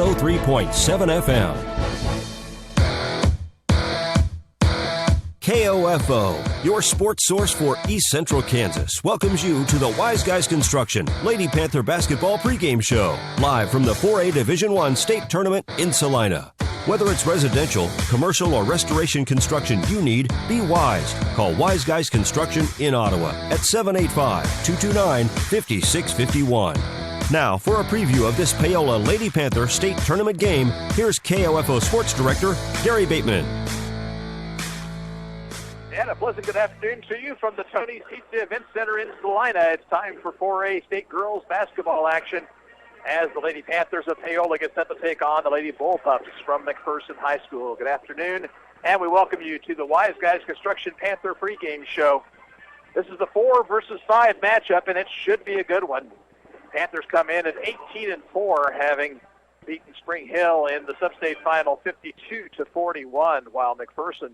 103.7 FM. KOFO, your sports source for East Central Kansas, welcomes you to the Wise Guys Construction Lady Panther Basketball pregame show, live from the 4A Division I State Tournament in Salina. Whether it's residential, commercial, or restoration construction you need, be wise. Call Wise Guys Construction in Ottawa at 785-229-5651. Now, for a preview of this Paola Lady Panther State Tournament game, here's KOFO Sports Director Gary Bateman. And a pleasant good afternoon to you from the Tony's Pizza Event Center in Salina. It's time for 4A State Girls Basketball action as the Lady Panthers of Paola get set to take on the Lady Bullpups from McPherson High School. Good afternoon, and we welcome you to the Wise Guys Construction Panther pregame show. This is the 4 versus 5 matchup, and it should be a good one. Panthers come in at 18-4, having beaten Spring Hill in the sub-state final 52-41, while McPherson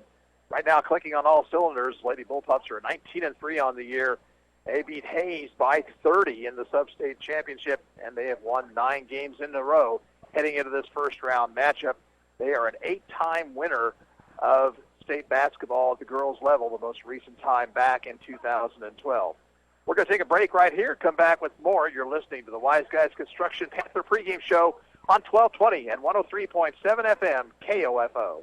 right now clicking on all cylinders. Lady Bullpups are 19-3 on the year. They beat Hayes by 30 in the sub-state championship, and they have won 9 games in a row heading into this first-round matchup. They are an 8-time winner of state basketball at the girls' level, the most recent time back in 2012. We're going to take a break right here, come back with more. You're listening to the Wise Guys Construction Panther pregame show on 1220 and 103.7 FM KOFO.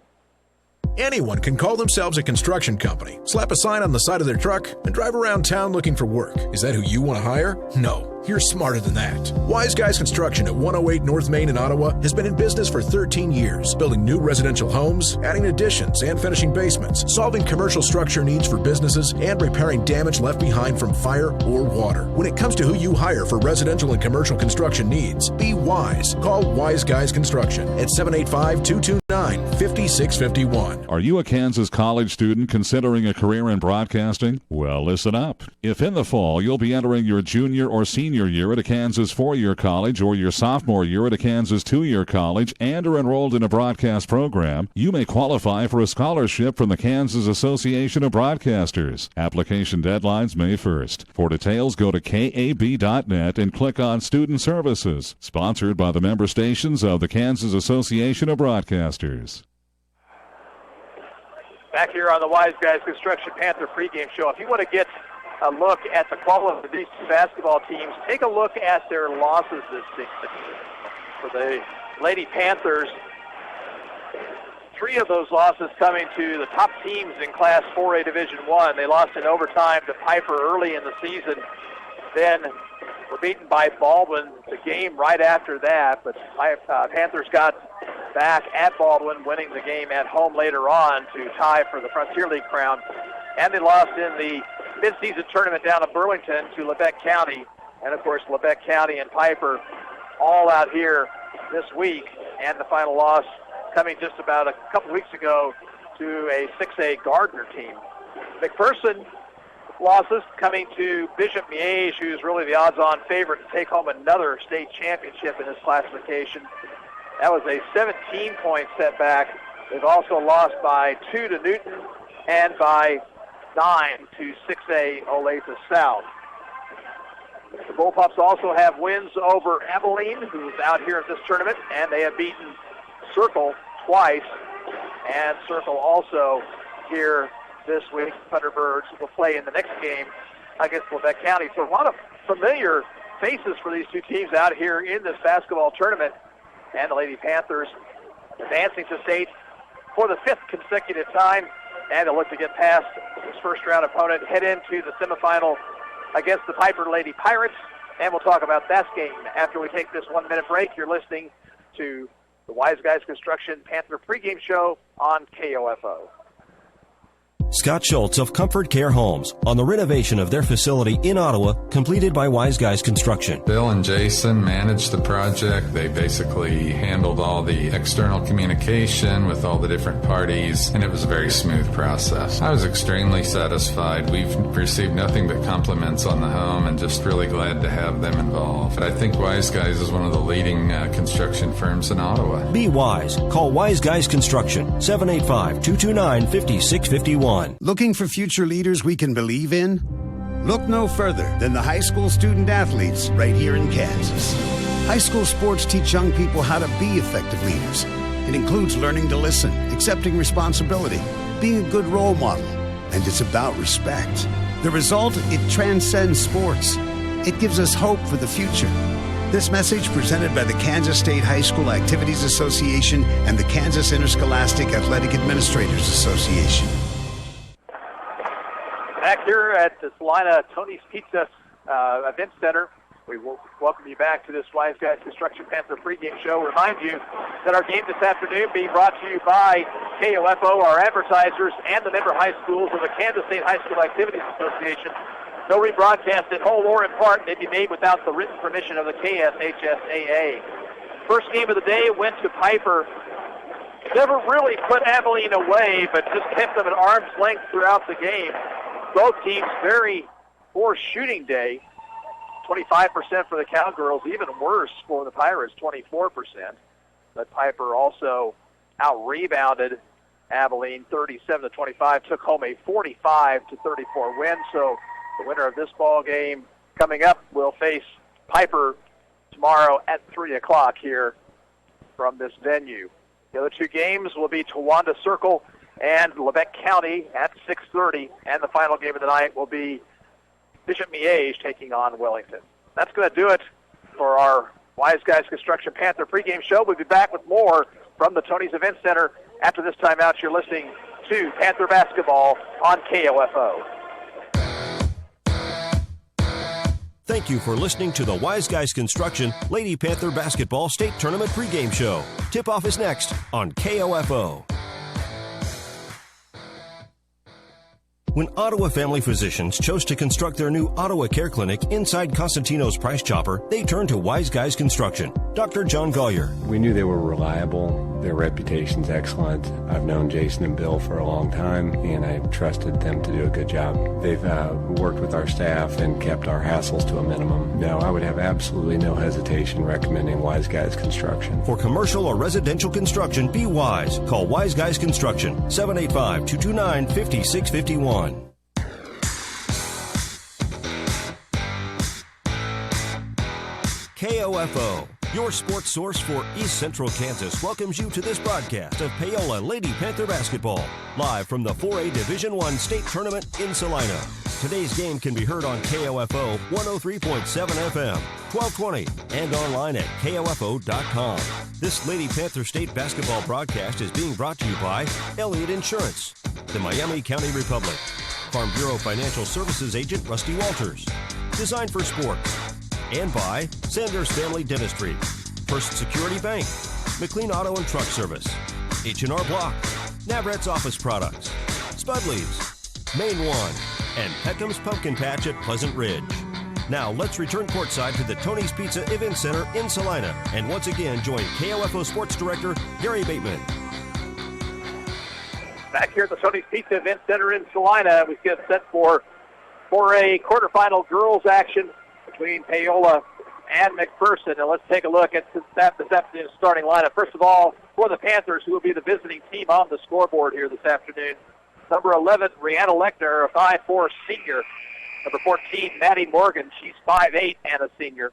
Anyone can call themselves a construction company, slap a sign on the side of their truck, and drive around town looking for work. Is that who you want to hire? No. You're smarter than that. Wise Guys Construction at 108 North Main in Ottawa has been in business for 13 years, building new residential homes, adding additions and finishing basements, solving commercial structure needs for businesses, and repairing damage left behind from fire or water. When it comes to who you hire for residential and commercial construction needs, be wise. Call Wise Guys Construction at 785-229-5651. Are you a Kansas college student considering a career in broadcasting? Well, listen up. If in the fall you'll be entering your junior or senior year at a Kansas 4-year college or your sophomore year at a Kansas 2-year college and are enrolled in a broadcast program, you may qualify for a scholarship from the Kansas Association of Broadcasters. Application deadlines May 1st. For details, go to kab.net and click on Student Services. Sponsored by the member stations of the Kansas Association of Broadcasters. Back here on the Wise Guys Construction Panther pregame show. If you want to get a look at the quality of these basketball teams, take a look at their losses this season. For the Lady Panthers, 3 of those losses coming to the top teams in Class 4A Division I. They lost in overtime to Piper early in the season, then were beaten by Baldwin the game right after that, but Panthers got back at Baldwin, winning the game at home later on to tie for the Frontier League crown. And they lost in the mid-season tournament down at Burlington to Lebec County. And, of course, Lebec County and Piper all out here this week. And the final loss coming just about a couple weeks ago to a 6A Gardner team. McPherson losses coming to Bishop Miege, who's really the odds-on favorite to take home another state championship in this classification. That was a 17-point setback. They've also lost by 2 to Newton and by 9 to 6A Olathe South. The Bullpups also have wins over Abilene, who's out here at this tournament, and they have beaten Circle twice. And Circle also here this week. Thunderbirds will play in the next game against Lebec County. So a lot of familiar faces for these two teams out here in this basketball tournament. And the Lady Panthers advancing to state for the 5th consecutive time. And they'll look to get past this first-round opponent, head into the semifinal against the Piper Lady Pirates. And we'll talk about that game after we take this 1-minute break. You're listening to the Wise Guys Construction Panther pregame show on KOFO. Scott Schultz of Comfort Care Homes on the renovation of their facility in Ottawa, completed by Wise Guys Construction. Bill and Jason managed the project. They basically handled all the external communication with all the different parties, and it was a very smooth process. I was extremely satisfied. We've received nothing but compliments on the home and just really glad to have them involved. I think Wise Guys is one of the leading construction firms in Ottawa. Be wise. Call Wise Guys Construction, 785-229-5651. Looking for future leaders we can believe in? Look no further than the high school student athletes right here in Kansas. High school sports teach young people how to be effective leaders. It includes learning to listen, accepting responsibility, being a good role model, and it's about respect. The result, it transcends sports. It gives us hope for the future. This message presented by the Kansas State High School Activities Association and the Kansas Interscholastic Athletic Administrators Association. Back here at the Salina Tony's Pizza Event Center, we will welcome you back to this Wise Guys Construction Panther pregame show. Remind you that our game this afternoon being brought to you by KOFO, our advertisers, and the member high schools of the Kansas State High School Activities Association. No rebroadcast in whole or in part may be made without the written permission of the KSHSAA. First game of the day went to Piper. Never really put Abilene away, but just kept them at arm's length throughout the game. Both teams very poor shooting day. 25% for the Cowgirls, even worse for the Pirates, 24%. But Piper also out-rebounded Abilene 37-25, took home a 45-34 win. So the winner of this ball game coming up will face Piper tomorrow at 3 o'clock here from this venue. The other two games will be Towanda Circle and Lebec County at 6:30, and the final game of the night will be Bishop Miege taking on Wellington. That's going to do it for our Wise Guys Construction Panther pregame show. We'll be back with more from the Tony's Event Center after this timeout. You're listening to Panther Basketball on KOFO. Thank you for listening to the Wise Guys Construction Lady Panther Basketball State Tournament pregame show. Tip-off is next on KOFO. When Ottawa Family Physicians chose to construct their new Ottawa Care Clinic inside Constantino's Price Chopper, they turned to Wise Guys Construction. Dr. John Gollier. We knew they were reliable. Their reputation's excellent. I've known Jason and Bill for a long time, and I trusted them to do a good job. They've worked with our staff and kept our hassles to a minimum. No, I would have absolutely no hesitation recommending Wise Guys Construction. For commercial or residential construction, be wise. Call Wise Guys Construction, 785-229-5651. KOFO, your sports source for East Central Kansas, welcomes you to this broadcast of Paola Lady Panther Basketball, live from the 4A Division I State Tournament in Salina. Today's game can be heard on KOFO 103.7 FM, 1220, and online at KOFO.com. This Lady Panther State Basketball broadcast is being brought to you by Elliott Insurance, the Miami County Republic, Farm Bureau Financial Services Agent Rusty Walters, Design for Sports, and by Sanders Family Dentistry, First Security Bank, McLean Auto and Truck Service, H&R Block, Navrat's Office Products, Spud Leaves, Main One, and Peckham's Pumpkin Patch at Pleasant Ridge. Now let's return courtside to the Tony's Pizza Event Center in Salina, and once again join KOFO Sports Director Gary Bateman. Back here at the Tony's Pizza Event Center in Salina, we get set for a quarterfinal girls action between Paola and McPherson. And let's take a look at this afternoon's starting lineup. First of all, for the Panthers, who will be the visiting team on the scoreboard here this afternoon. Number 11, Rihanna Lechner, a 5'4" senior. Number 14, Maddie Morgan, she's 5'8" and a senior.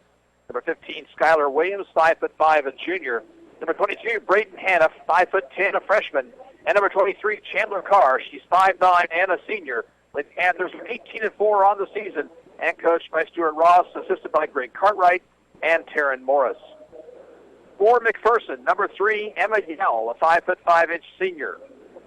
Number 15, Skylar Williams, 5'5", a junior. Number 22, Brayden Hanna, 5'10", a freshman. And number 23, Chandler Carr, she's 5'9" and a senior. The Panthers are 18-4 on the season, and coached by Stuart Ross, assisted by Greg Cartwright and Taryn Morris. For McPherson, number 3, Emma Yell, a 5'5" senior.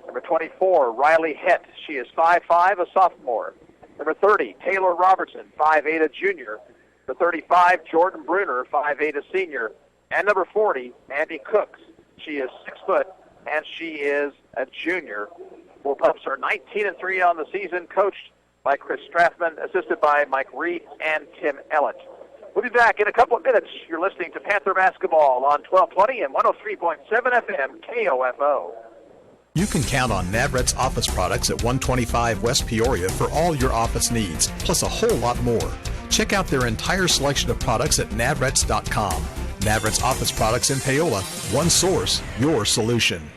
Number 24, Riley Hett, she is 5'5", a sophomore. Number 30, Taylor Robertson, 5'8", a junior. Number 35, Jordan Bruner, 5'8", a senior. And number 40, Andy Cooks, she is 6 foot, and she is a junior. Bullpups are 19-3 on the season, coached by Chris Strathman, assisted by Mike Reed and Tim Ellett. We'll be back in a couple of minutes. You're listening to Panther Basketball on 1220 and 103.7 FM KOFO. You can count on Navrat's Office Products at 125 West Peoria for all your office needs, plus a whole lot more. Check out their entire selection of products at navrats.com. Navrat's Office Products in Paola, one source, your solution.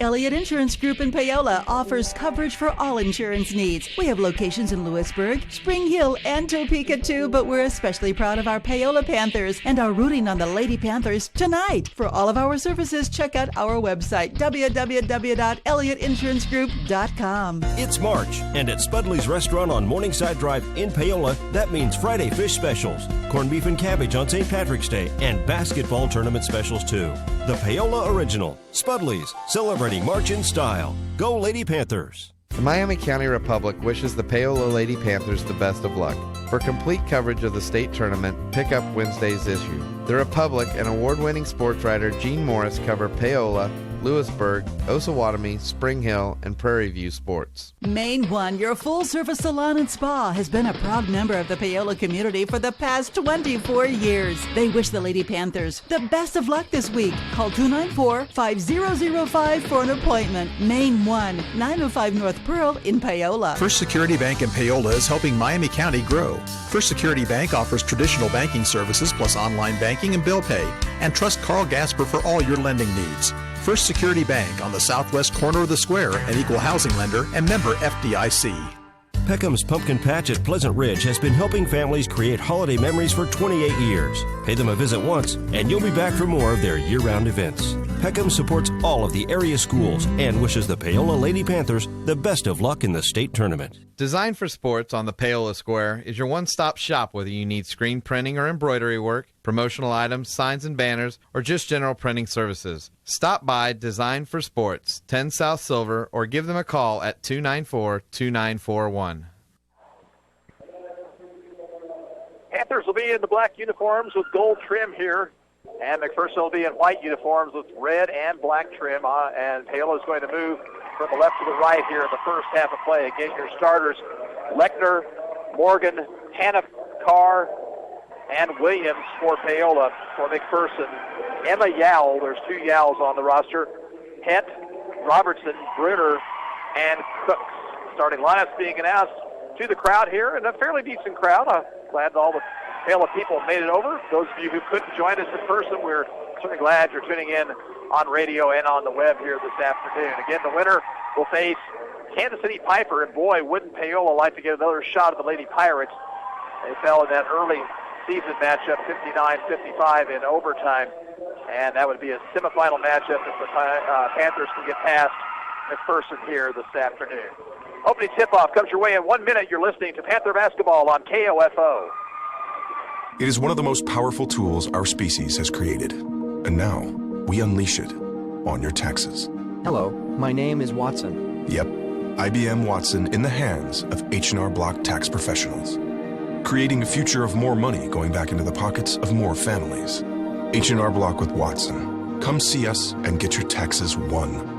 Elliott Insurance Group in Paola offers coverage for all insurance needs. We have locations in Lewisburg, Spring Hill, and Topeka too, but we're especially proud of our Paola Panthers and are rooting on the Lady Panthers tonight. For all of our services, check out our website, www.elliottInsuranceGroup.com. It's March, and at Spudley's Restaurant on Morningside Drive in Paola, that means Friday fish specials, corned beef and cabbage on St. Patrick's Day, and basketball tournament specials too. The Paola Original, Spudley's, celebrating March in style. Go Lady Panthers! The Miami County Republic wishes the Paola Lady Panthers the best of luck. For complete coverage of the state tournament, pick up Wednesday's issue. The Republic and award-winning sports writer Gene Morris cover Paola, Lewisburg, Osawatomie, Spring Hill, and Prairie View sports. Main One, your full-service salon and spa, has been a proud member of the Paola community for the past 24 years. They wish the Lady Panthers the best of luck this week. Call 294-5005 for an appointment. Main One, 905 North Pearl in Paola. First Security Bank in Paola is helping Miami County grow. First Security Bank offers traditional banking services plus online banking and bill pay, and trust Carl Gasper for all your lending needs. First Security Bank on the southwest corner of the square, an equal housing lender and member FDIC. Peckham's Pumpkin Patch at Pleasant Ridge has been helping families create holiday memories for 28 years. Pay them a visit once, and you'll be back for more of their year-round events. Peckham supports all of the area schools and wishes the Paola Lady Panthers the best of luck in the state tournament. Design for Sports on the Paola Square is your one-stop shop whether you need screen printing or embroidery work, promotional items, signs and banners, or just general printing services. Stop by Design for Sports, 10 South Silver, or give them a call at 294-2941. Panthers will be in the black uniforms with gold trim here, and McPherson will be in white uniforms with red and black trim, and Paola is going to move from the left to the right here in the first half of play. Again, your starters, Lechner, Morgan, Hannah, Carr, and Williams for Paola. For McPherson, Emma Yowell, there's two Yowells on the roster, Het, Robertson, Bruner, and Cooks. Starting lineups being announced to the crowd here, and a fairly decent crowd. I'm glad all the Paola people made it over. Those of you who couldn't join us in person, we're certainly glad you're tuning in on radio and on the web here this afternoon. Again, the winner will face Kansas City Piper, and boy, wouldn't Paola like to get another shot at the Lady Pirates. They fell in that early season matchup, 59-55 in overtime, and that would be a semifinal matchup if the Panthers can get past McPherson here this afternoon. Opening tip-off comes your way in 1 minute. You're listening to Panther Basketball on KOFO. It is one of the most powerful tools our species has created, and now we unleash it on your taxes. Hello, my name is Watson. Yep, IBM Watson in the hands of H&R Block tax professionals, creating a future of more money going back into the pockets of more families. H&R Block with Watson. Come see us and get your taxes won.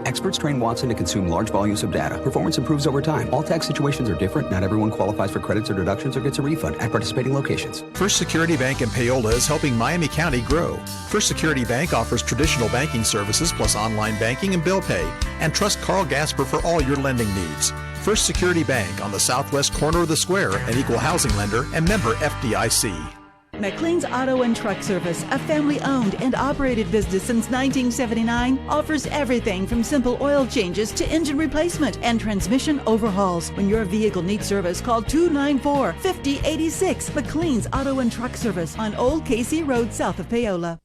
Experts train Watson to consume large volumes of data. Performance improves over time. All tax situations are different. Not everyone qualifies for credits or deductions or gets a refund at participating locations. First Security Bank in Paola is helping Miami County grow. First Security Bank offers traditional banking services plus online banking and bill pay, and trust Carl Gasper for all your lending needs. First Security Bank on the southwest corner of the square, an equal housing lender and member FDIC. McLean's Auto and Truck Service, a family-owned and operated business since 1979, offers everything from simple oil changes to engine replacement and transmission overhauls. When your vehicle needs service, call 294-5086. McLean's Auto and Truck Service on Old Casey Road, south of Paola.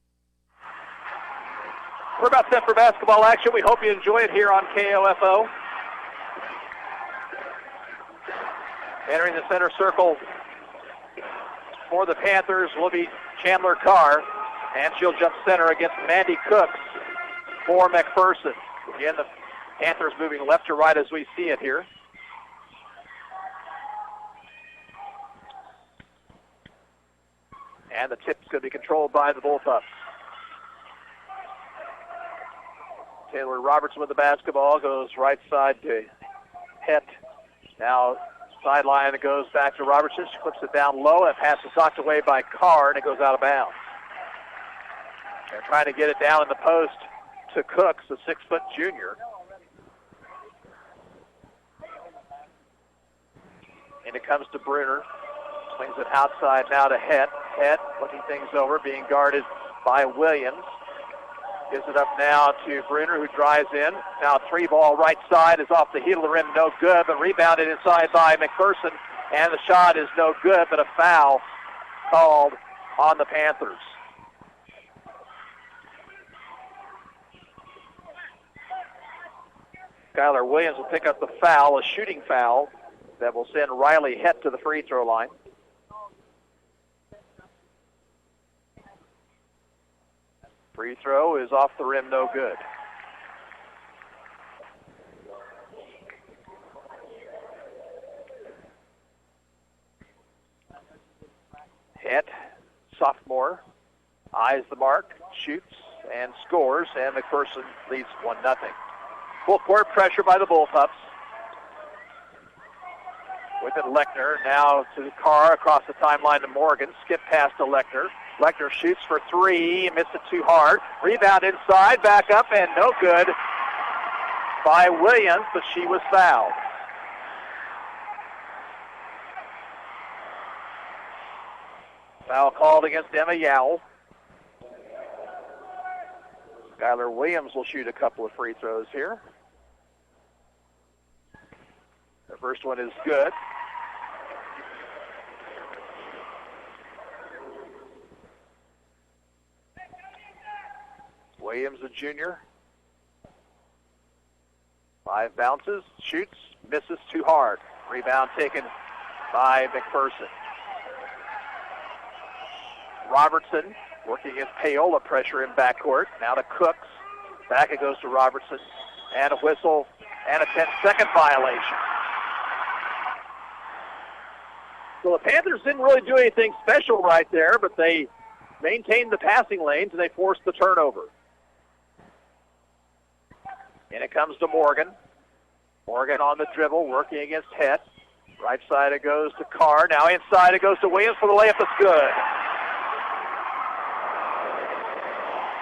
We're about set for basketball action. We hope you enjoy it here on KOFO. Entering the center circle for the Panthers will be Chandler Carr, and she'll jump center against Mandy Cooks for McPherson. Again, the Panthers moving left to right as we see it here. And the tip's going to be controlled by the Bullpups. Taylor Robertson with the basketball, goes right side to Het. Now sideline, it goes back to Robertson. She clips it down low. That pass is knocked away by Carr, and it goes out of bounds. They're trying to get it down in the post to Cooks, the 6-foot junior. And it comes to Bruner. Swings it outside now to Het. Het looking things over, being guarded by Williams. Gives it up now to Bruner, who drives in. Now 3-ball right side is off the heel of the rim, no good, but rebounded inside by McPherson, and the shot is no good, but a foul called on the Panthers. Skylar Williams will pick up the foul, a shooting foul that will send Riley Het to the free throw line. Free throw is off the rim, no good. Het, sophomore, eyes the mark, shoots, and scores, and McPherson leads 1-0. Full court pressure by the Bullpups. With it, Lechner now to Carr across the timeline to Morgan. Skip pass to Lechner. Lechner shoots for three, missed it too hard. Rebound inside, back up, and no good by Williams, but she was fouled. Foul called against Emma Yowell. Skylar Williams will shoot a couple of free throws here. The first one is good. Williams, a junior. 5 bounces, shoots, misses too hard. Rebound taken by McPherson. Robertson working against Paola, pressure in backcourt. Now to Cooks. Back it goes to Robertson. And a whistle and a 10-second violation. So the Panthers didn't really do anything special right there, but they maintained the passing lanes and they forced the turnover. And it comes to Morgan. Morgan on the dribble, working against Het. Right side it goes to Carr. Now inside it goes to Williams for the layup. That's good.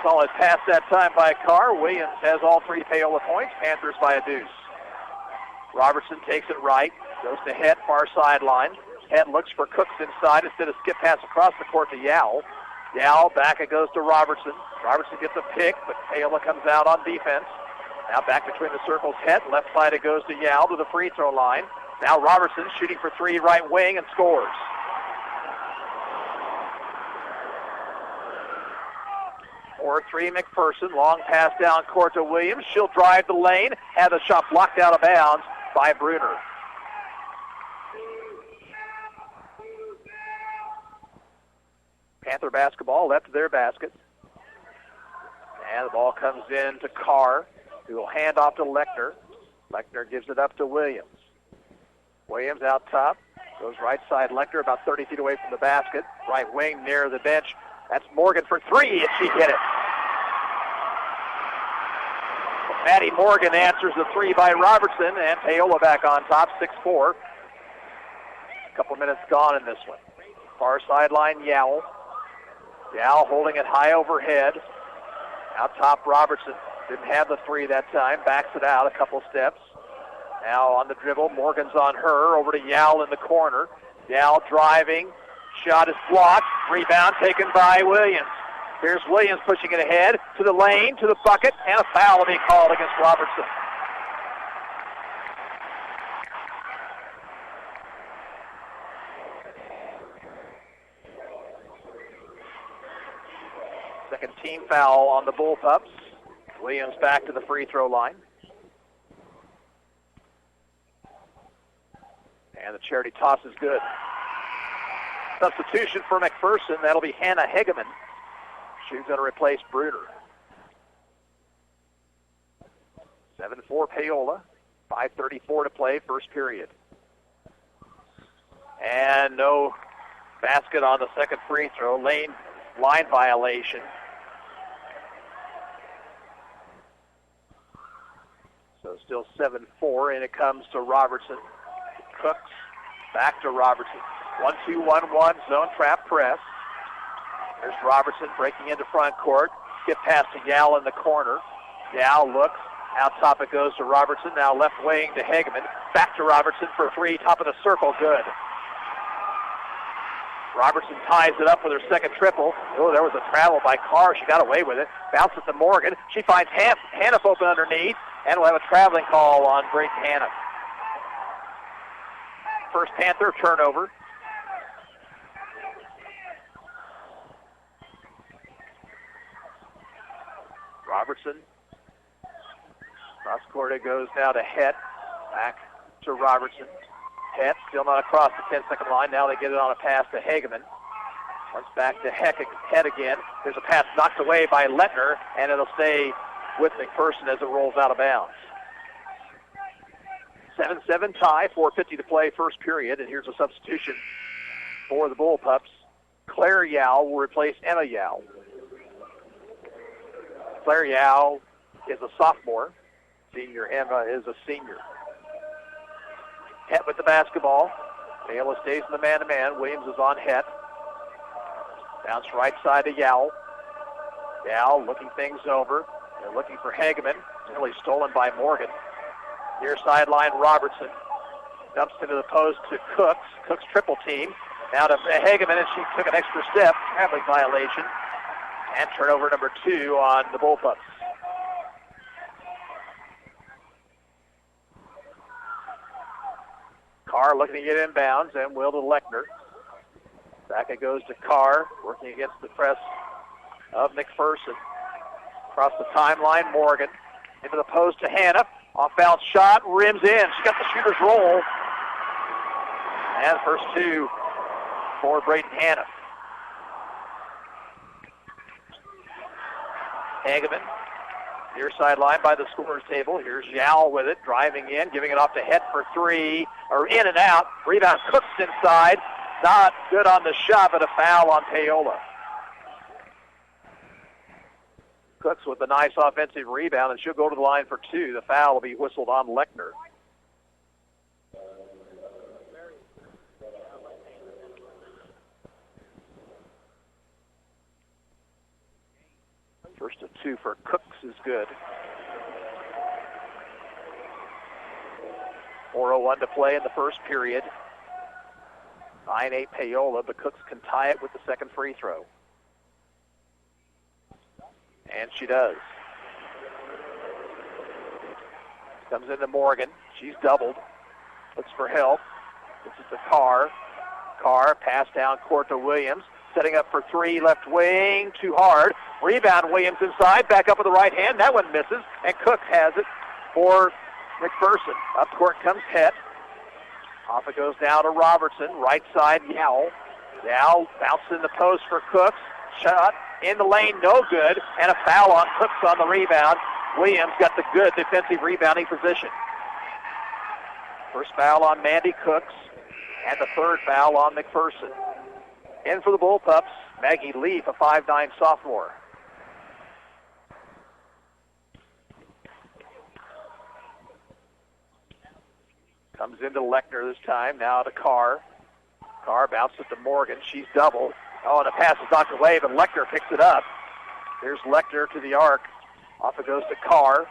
Solid pass that time by Carr. Williams has all 3 Paola points. Panthers by a deuce. Robertson takes it right. Goes to Het, far sideline. Het looks for Cooks inside instead of skip pass across the court to Yowell. Yowell, back it goes to Robertson. Robertson gets a pick, but Paola comes out on defense. Now back between the circles, Het. Left side it goes to Yowell to the free throw line. Now Robertson shooting for 3 right wing and scores. 4-3 McPherson. Long pass down court to Williams. She'll drive the lane. Had the shot blocked out of bounds by Bruner. Panther basketball left of their basket. And the ball comes in to Carr, who will hand off to Lechner. Lechner gives it up to Williams. Williams out top. Goes right side. Lechner about 30 feet away from the basket. Right wing near the bench. That's Morgan for 3, and she hit it. Maddie Morgan answers the 3 by Robertson, and Paola back on top, 6-4. A couple minutes gone in this one. Far sideline, Yowell. Yowell holding it high overhead. Out top, Robertson. Didn't have the 3 that time. Backs it out a couple steps. Now on the dribble, Morgan's on her. Over to Yowell in the corner. Yowell driving. Shot is blocked. Rebound taken by Williams. Here's Williams pushing it ahead to the lane, to the bucket, and a foul will be called against Robertson. Second team foul on the Bullpups. Williams back to the free throw line. And the charity toss is good. Substitution for McPherson. That'll be Hannah Hegeman. She's going to replace Bruner. 7-4 Paola. 5:34 to play, first period. And no basket on the second free throw. Line violation. So still 7-4, and it comes to Robertson. Cooks back to Robertson. 1-2-1-1 zone trap press. There's Robertson breaking into front court. Skip pass to Yowell in the corner. Yowell looks. Out top it goes to Robertson. Now left wing to Hegeman. Back to Robertson for 3. Top of the circle. Good. Robertson ties it up with her second triple. Oh, there was a travel by Carr. She got away with it. Bounces to Morgan. She finds Haniff open underneath, and we'll have a traveling call on Brayden Haniff. First Panther turnover. Robertson. Cross court it goes now to Het. Back to Robertson. Het still not across the 10-second line. Now they get it on a pass to Hageman. Once back to Het again. There's a pass knocked away by Lettner, and it'll stay with McPherson as it rolls out of bounds. 7-7 tie, 4:50 to play, first period, and here's a substitution for the Bullpups. Claire Yao will replace Emma Yao. Claire Yao is a sophomore. Senior Emma is a senior. Het with the basketball. Paola stays in the man-to-man. Williams is on Het. Bounce right side to Yao. Yao looking things over. They're looking for Hageman. Nearly stolen by Morgan. Near sideline, Robertson. Dumps into the post to Cooks. Cooks triple team. Now to Hageman, and she took an extra step. Traveling violation. And turnover number 2 on the Bullpups. Carr looking to get inbounds, and will to Lechner. Back it goes to Carr, working against the press of McPherson. Across the timeline, Morgan. Into the post to Hannah. Off-balance shot, rims in. She got the shooter's roll. And first 2 for Brayden Hannah. Hageman, near sideline by the scorer's table. Here's Yao with it, driving in, giving it off to Het for 3, or in and out. Rebound, Cooks inside. Not good on the shot, but a foul on Paola. Cooks with a nice offensive rebound, and she'll go to the line for 2. The foul will be whistled on Lechner. First of 2 for Cooks is good. 4:01 to play in the first period. 9-8 Paola, but Cooks can tie it with the second free throw. And she does. Comes into Morgan. She's doubled. Looks for help. This is to Carr. Carr, pass down court to Williams. Setting up for 3, left wing, too hard. Rebound, Williams inside, back up with the right hand. That one misses, and Cooks has it for McPherson. Up court comes Het. Off it goes now to Robertson. Right side, Yao. Yao bounces in the post for Cooks. Shot in the lane, no good, and a foul on Cooks on the rebound. Williams got the good defensive rebounding position. First foul on Mandy Cooks, and the third foul on McPherson. In for the Bullpups, Maggie Leaf, a 5'9" sophomore. Comes into Lechner this time, now to Carr. Carr bounces to Morgan. She's doubled. Oh, and the pass is knocked away, but Lechner picks it up. There's Lechner to the arc. Off it goes to Carr.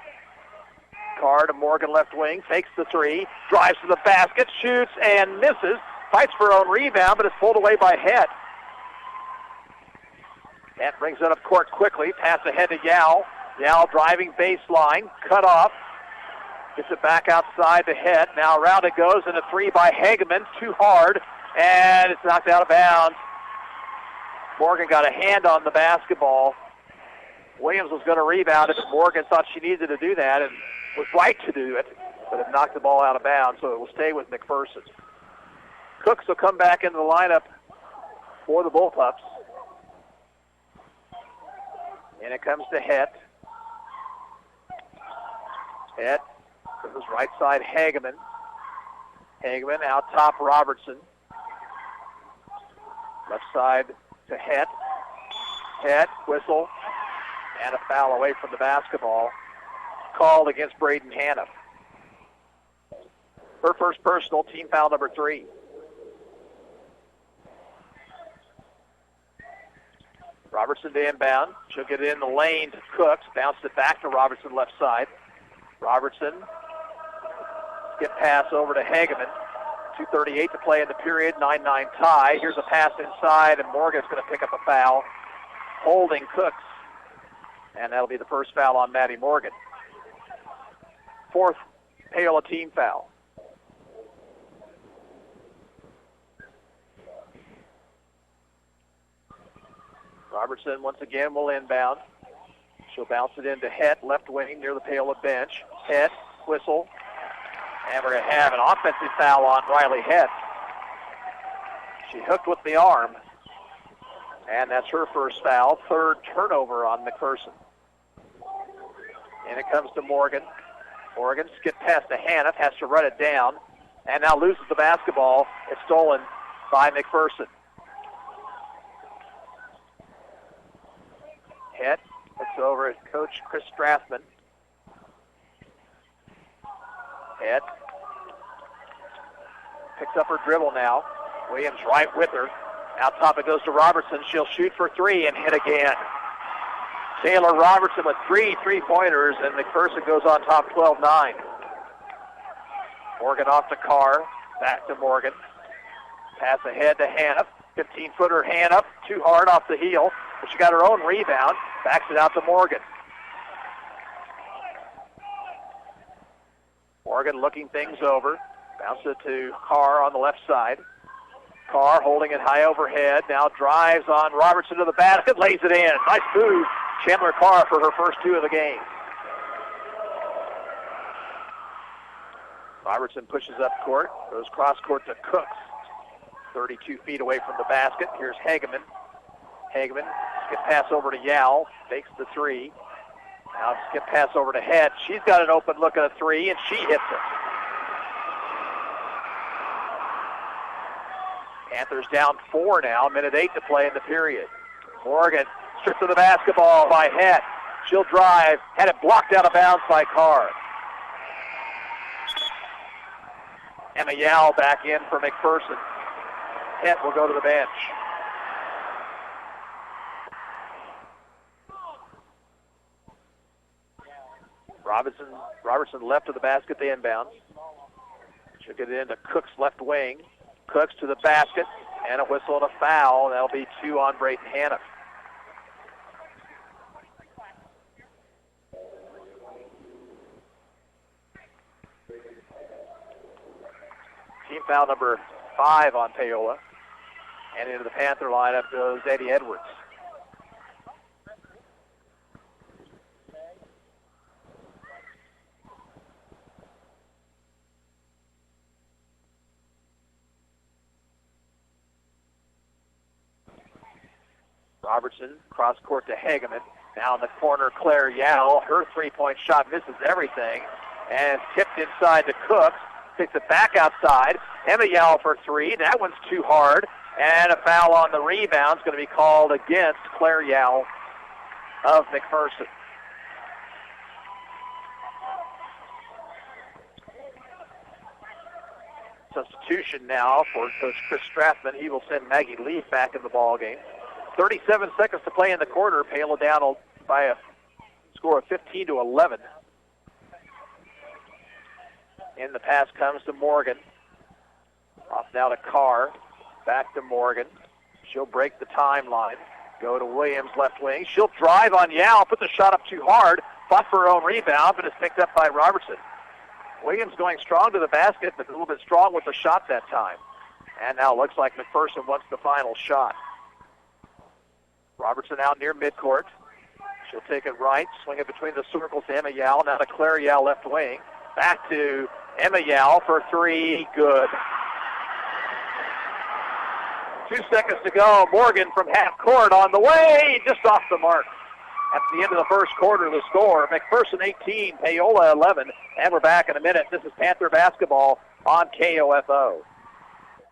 Carr to Morgan left wing, fakes the 3, drives to the basket, shoots and misses. Fights for her own rebound, but it's pulled away by Het. Het brings it up court quickly. Pass ahead to Yao. Yao driving baseline. Cut off. Gets it back outside to Het. Now around it goes, and a 3 by Hageman. Too hard, and it's knocked out of bounds. Morgan got a hand on the basketball. Williams was going to rebound it, but Morgan thought she needed to do that and was right to do it, but it knocked the ball out of bounds, so it will stay with McPherson. Cooks will come back into the lineup for the Bullpups. And it comes to Het. Het goes right side, Hageman. Hageman out top, Robertson. Left side to Het. Het, whistle, and a foul away from the basketball. Called against Brayden Hannah. Her first personal, team foul number 3. Robertson to inbound. She'll get it in the lane to Cooks. Bounced it back to Robertson left side. Robertson. Skip pass over to Hageman. 2:38 to play in the period, 9-9 tie. Here's a pass inside, and Morgan's going to pick up a foul, holding Cooks. And that'll be the first foul on Maddie Morgan. Fourth Paola team foul. Robertson once again will inbound. She'll bounce it into Het, left wing near the Paola bench. Het, whistle. And we're going to have an offensive foul on Riley Het. She hooked with the arm. And that's her first foul. Third turnover on McPherson. And it comes to Morgan. Morgan skipped past to Hannah, has to run it down, and now loses the basketball. It's stolen by McPherson. Het looks over at Coach Chris Strathman. Het picks up her dribble now. Williams right with her. Out top it goes to Robertson. She'll shoot for three and hit again. Taylor Robertson with 3 3-pointers, and McPherson goes on top 12-9. Morgan off to Carr. Back to Morgan. Pass ahead to Hannah. 15-footer Hannah. Too hard off the heel, but she got her own rebound. Backs it out to Morgan. Morgan looking things over. Bounces it to Carr on the left side. Carr holding it high overhead. Now drives on Robertson to the basket. Lays it in. Nice move. Chandler Carr for her first 2 of the game. Robertson pushes up court. Goes cross court to Cooks. 32 feet away from the basket. Here's Hageman. Hageman, skip pass over to Yao. Fakes the 3. Now skip pass over to Het. She's got an open look at a 3, and she hits it. Panthers down 4 now. 1:08 to play in the period. Morgan stripped of the basketball by Het. She'll drive. Had it blocked out of bounds by Carr. Emma Yao back in for McPherson. Het will go to the bench. Robertson left of the basket, the inbounds. She'll get it into Cook's left wing. Cooks to the basket, and a whistle and a foul. That'll be 2 on Brayton Hannah. Team foul number 5 on Paola. And into the Panther lineup goes Eddie Edwards. Robertson, cross court to Hageman. Now in the corner, Claire Yao. Her 3-point shot misses everything. And tipped inside to Cooks. Takes it back outside. Emma Yao for 3. That one's too hard. And a foul on the rebound is going to be called against Claire Yao of McPherson. Substitution now for Coach Chris Strathman. He will send Maggie Leaf back in the ball game. 37 seconds to play in the quarter. Paola down by a score of 15-11. In the pass comes to Morgan. Off now to Carr. Back to Morgan. She'll break the timeline. Go to Williams, left wing. She'll drive on Yao. Put the shot up too hard. Fought for her own rebound, but it's picked up by Robertson. Williams going strong to the basket, but a little bit strong with the shot that time. And now it looks like McPherson wants the final shot. Robertson out near midcourt. She'll take it right, swing it between the circles to Emma Yao. Now to Claire Yao, left wing. Back to Emma Yao for 3. Good. 2 seconds to go. Morgan from half court on the way, just off the mark. At the end of the first quarter, the score, McPherson 18, Paola 11. And we're back in a minute. This is Panther basketball on KOFO.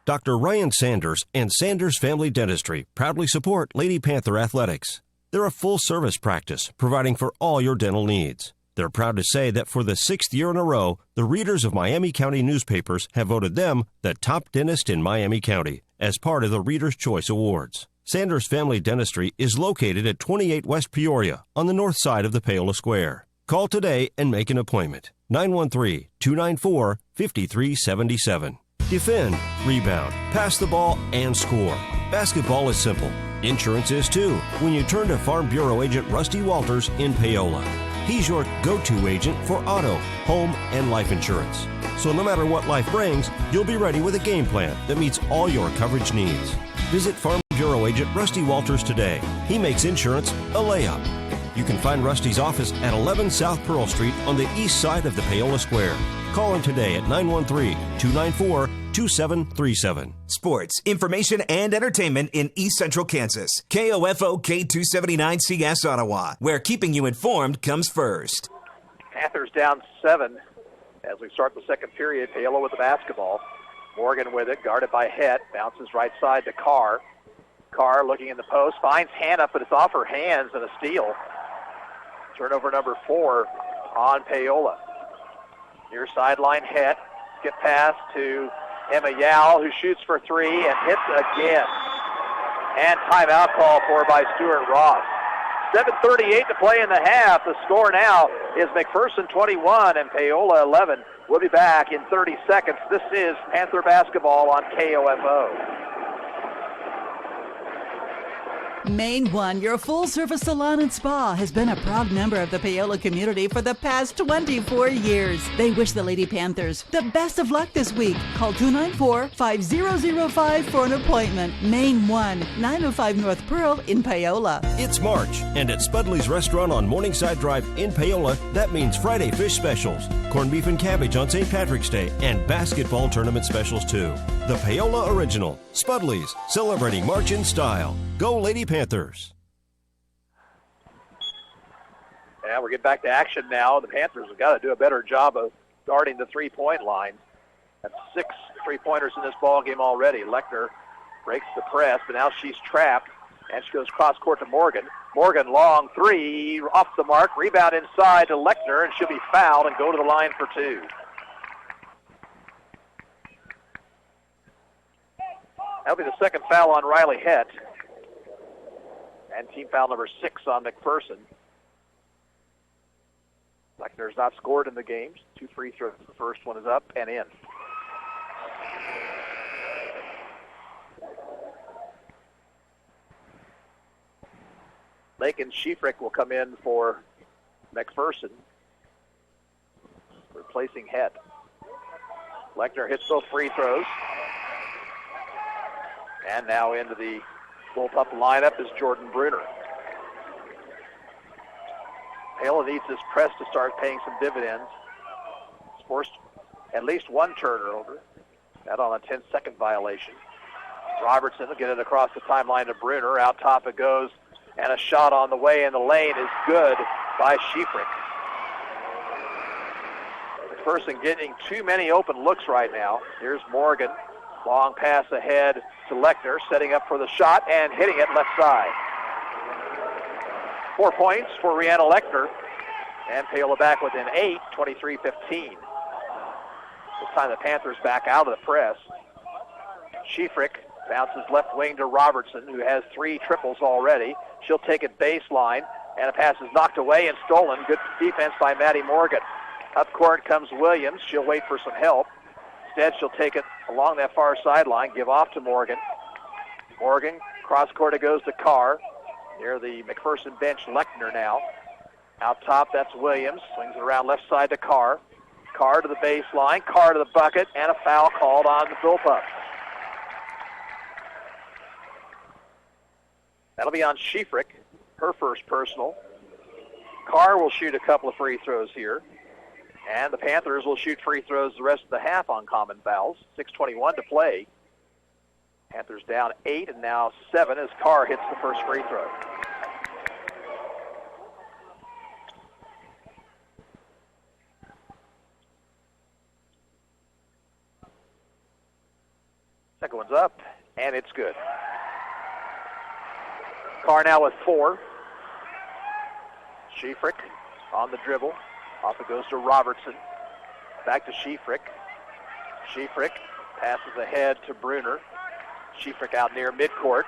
Dr. Ryan Sanders and Sanders Family Dentistry proudly support Lady Panther Athletics. They're a full-service practice, providing for all your dental needs. They're proud to say that for the 6th year in a row, the readers of Miami County newspapers have voted them the top dentist in Miami County as part of the Reader's Choice Awards. Sanders Family Dentistry is located at 28 West Peoria on the north side of the Paola Square. Call today and make an appointment. 913-294-5377. Defend, rebound, pass the ball, and score. Basketball is simple. Insurance is too when you turn to Farm Bureau agent Rusty Walters in Paola. He's your go-to agent for auto, home, and life insurance. So no matter what life brings, you'll be ready with a game plan that meets all your coverage needs. Visit Farm Bureau agent Rusty Walters today. He makes insurance a layup. You can find Rusty's office at 11 South Pearl Street on the east side of the Paola Square. Call him today at 913-294-2737. Sports, information, and entertainment in East Central Kansas. KOFO K279CS Ottawa, where keeping you informed comes first. Panthers down 7 as we start the second period. Paola with the basketball. Morgan with it, guarded by Het. Bounces right side to Carr. Carr looking in the post, finds Hannah, but it's off her hands and a steal. Turnover number 4 on Paola. Near sideline, Het. Get pass to Emma Yao, who shoots for 3 and hits again. And timeout call for by Stuart Ross. 7:38 to play in the half. The score now is McPherson 21 and Paola 11. We'll be back in 30 seconds. This is Panther basketball on KOFO. Main One, your full-service salon and spa, has been a proud member of the Paola community for the past 24 years. They wish the Lady Panthers the best of luck this week. Call 294-5005 for an appointment. Main One, 905 North Pearl in Paola. It's March, and at Spudley's Restaurant on Morningside Drive in Paola, that means Friday fish specials, corned beef and cabbage on St. Patrick's Day, and basketball tournament specials too. The Paola Original, Spudley's, celebrating March in style. Go Lady Panthers. Yeah, we're getting back to action now. The Panthers have got to do a better job of guarding the three-point line. That's 6 three-pointers in this ball game already. Lechner breaks the press, but now she's trapped, and she goes cross-court to Morgan. Morgan, long 3, off the mark, rebound inside to Lechner, and she'll be fouled and go to the line for 2. That'll be the second foul on Riley Het. And team foul number 6 on McPherson. Lechner's not scored in the games. 2 free throws. The first one is up and in. Lakin Schiefrick will come in for McPherson, replacing Het. Lechner hits both free throws. And now into the bullpup lineup is Jordan Bruner. Paola needs this press to start paying some dividends. It's forced at least one turnover. That on a 10-second violation. Robertson will get it across the timeline to Bruner. Out top it goes. And a shot on the way in the lane is good by Schiefrick. McPherson getting too many open looks right now. Here's Morgan. Long pass ahead to Lechner, setting up for the shot and hitting it left side. 4 points for Rihanna Lechner. And Paola back within 8, 23-15. This time the Panthers back out of the press. Schiefrick bounces left wing to Robertson, who has 3 triples already. She'll take it baseline, and a pass is knocked away and stolen. Good defense by Maddie Morgan. Up court comes Williams. She'll wait for some help. Instead, she'll take it along that far sideline, give off to Morgan. Morgan, cross court it goes to Carr. Near the McPherson bench, Lechner now. Out top, that's Williams. Swings it around left side to Carr. Carr to the baseline, Carr to the bucket, and a foul called on the bullpup. That'll be on Schiefrick, her first personal. Carr will shoot a couple of free throws here. And the Panthers will shoot free throws the rest of the half on common fouls. 6:21 to play. Panthers down 8 and now 7 as Carr hits the first free throw. Second one's up, and it's good. Carr now with 4. Schiefrick on the dribble. Off it goes to Robertson. Back to Schiefrick. Schiefrick passes ahead to Bruner. Schiefrick out near midcourt.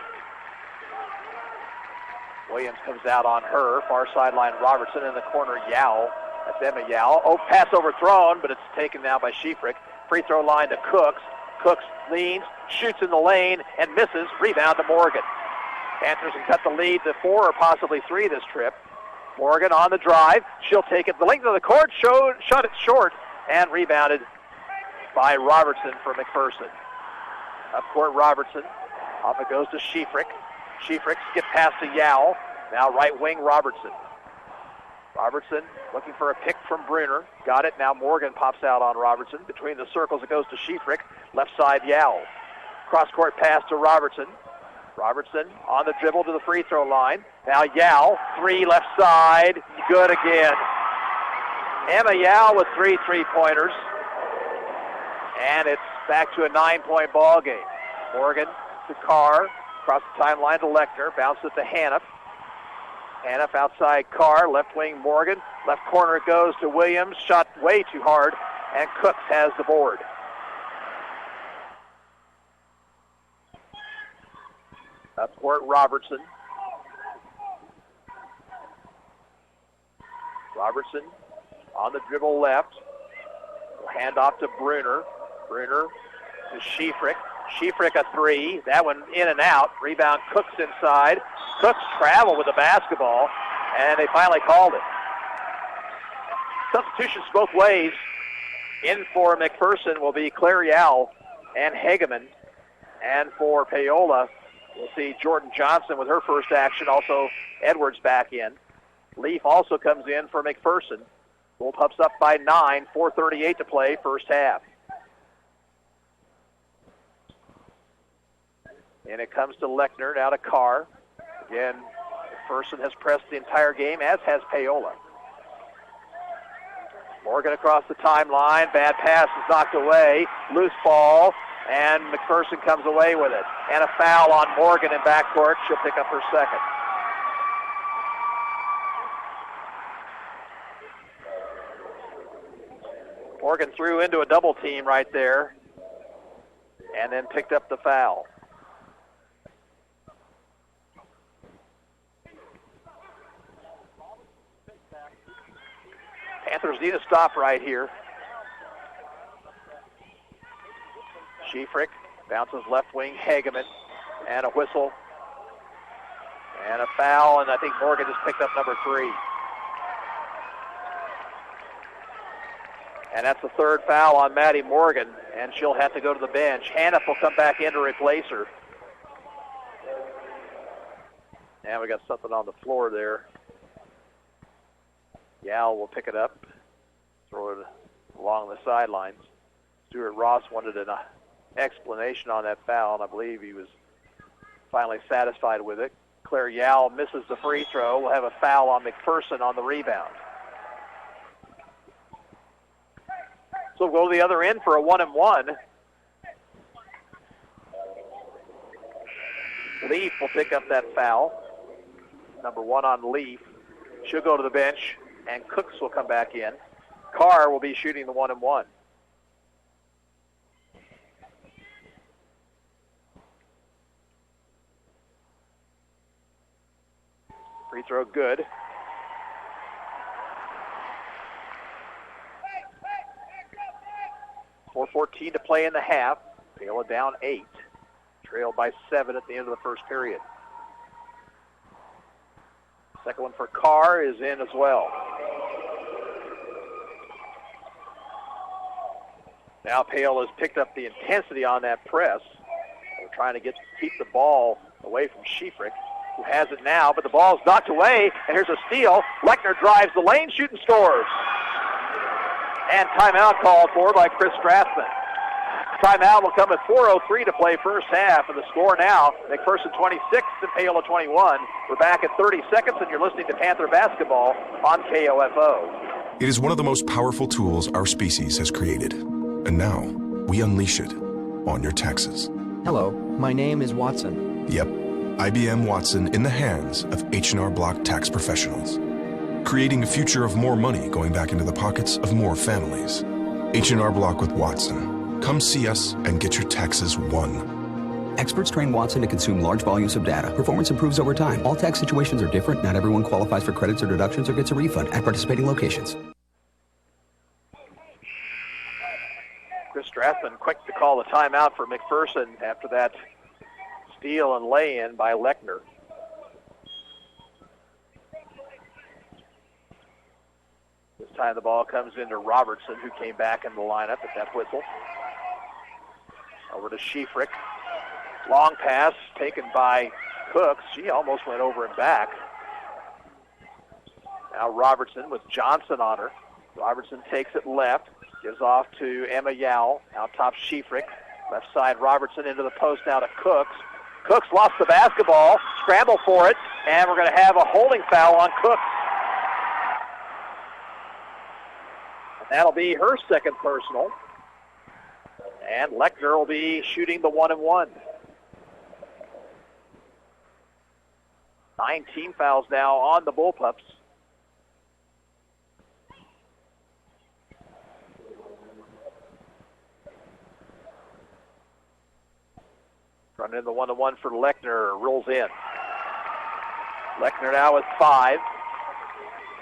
Williams comes out on her. Far sideline Robertson in the corner. Yao. That's Emma Yao. Oh, pass overthrown, but it's taken now by Schiefrick. Free throw line to Cooks. Cooks leans, shoots in the lane, and misses. Rebound to Morgan. Panthers can cut the lead to 4 or possibly 3 this trip. Morgan on the drive. She'll take it the length of the court, shot it short, and rebounded by Robertson for McPherson. Up court, Robertson. Off it goes to Schiefrick. Schiefrick skip pass to Yao. Now right wing, Robertson. Robertson looking for a pick from Bruner. Got it. Now Morgan pops out on Robertson. Between the circles, it goes to Schiefrick. Left side, Yao. Cross-court pass to Robertson. Robertson on the dribble to the free throw line. Now Yao, 3 left side. Good again. Emma Yao with 3 3-pointers. And it's back to a 9-point ball game. Morgan to Carr. Across the timeline to Lechner. Bounces it to Hannaf. Hannaf outside Carr. Left wing Morgan. Left corner it goes to Williams. Shot way too hard. And Cooks has the board. Up court, Robertson. Robertson on the dribble left. Hand off to Bruner. Bruner to Schiefrick. Schiefrick a 3. That one in and out. Rebound Cooks inside. Cooks travel with the basketball, and they finally called it. Substitutions both ways. In for McPherson will be Claire Yao and Hageman. And for Paola, we'll see Jordan Johnson with her first action. Also, Edwards back in. Leaf also comes in for McPherson. Bullpups up by 9. 4:38 to play, first half. And it comes to Lechner, now to Carr. Again, McPherson has pressed the entire game, as has Paola. Morgan across the timeline. Bad pass is knocked away. Loose ball, and McPherson comes away with it. And a foul on Morgan in backcourt. She'll pick up her second. Morgan threw into a double team right there and then picked up the foul. Panthers need a stop right here. Schiefrick bounces left wing, Hageman, and a whistle. And a foul, and I think Morgan just picked up number 3. And that's the third foul on Maddie Morgan, and she'll have to go to the bench. Hannaf will come back in to replace her. And we got something on the floor there. Yao will pick it up, throw it along the sidelines. Stuart Ross wanted an explanation on that foul, and I believe he was finally satisfied with it. Claire Yao misses the free throw. We'll have a foul on McPherson on the rebound. So we'll go to the other end for a 1-and-1. Leaf will pick up that foul. Number 1 on Leaf. She'll go to the bench, and Cooks will come back in. Carr will be shooting the 1-and-1. Free throw good. .4:14 to play in the half. Paola down 8. Trailed by 7 at the end of the first period. Second one for Carr is in as well. Now Paola's picked up the intensity on that press. They're trying to keep the ball away from Schiefrick, who has it now, but the ball's knocked away, and here's a steal. Lechner drives the lane, shooting, scores. And timeout called for by Chris Strathman. Timeout will come at 4:03 to play first half, and the score now, McPherson 26 and Paola 21. We're back at 30 seconds, and you're listening to Panther Basketball on KOFO. It is one of the most powerful tools our species has created. And now, we unleash it on your taxes. Hello, my name is Watson. Yep, IBM Watson in the hands of H&R Block tax professionals. Creating a future of more money going back into the pockets of more families. H&R Block with Watson. Come see us and get your taxes won. Experts train Watson to consume large volumes of data. Performance improves over time. All tax situations are different. Not everyone qualifies for credits or deductions or gets a refund at participating locations. Chris Strathman quick to call the timeout for McPherson after that steal and lay-in by Lechner. This time the ball comes into Robertson, who came back in the lineup at that whistle. Over to Schiefrick. Long pass taken by Cooks. She almost went over and back. Now Robertson with Johnson on her. Robertson takes it left. Gives off to Emma Yao. Out top Schiefrick. Left side Robertson into the post now to Cooks. Cooks lost the basketball. Scramble for it. And we're going to have a holding foul on Cooks. And that'll be her second personal. And Lechner will be shooting the 1-and-1. 9 team fouls now on the Bullpups. Running in the 1-to-1 for Lechner. Rolls in. Lechner now with 5.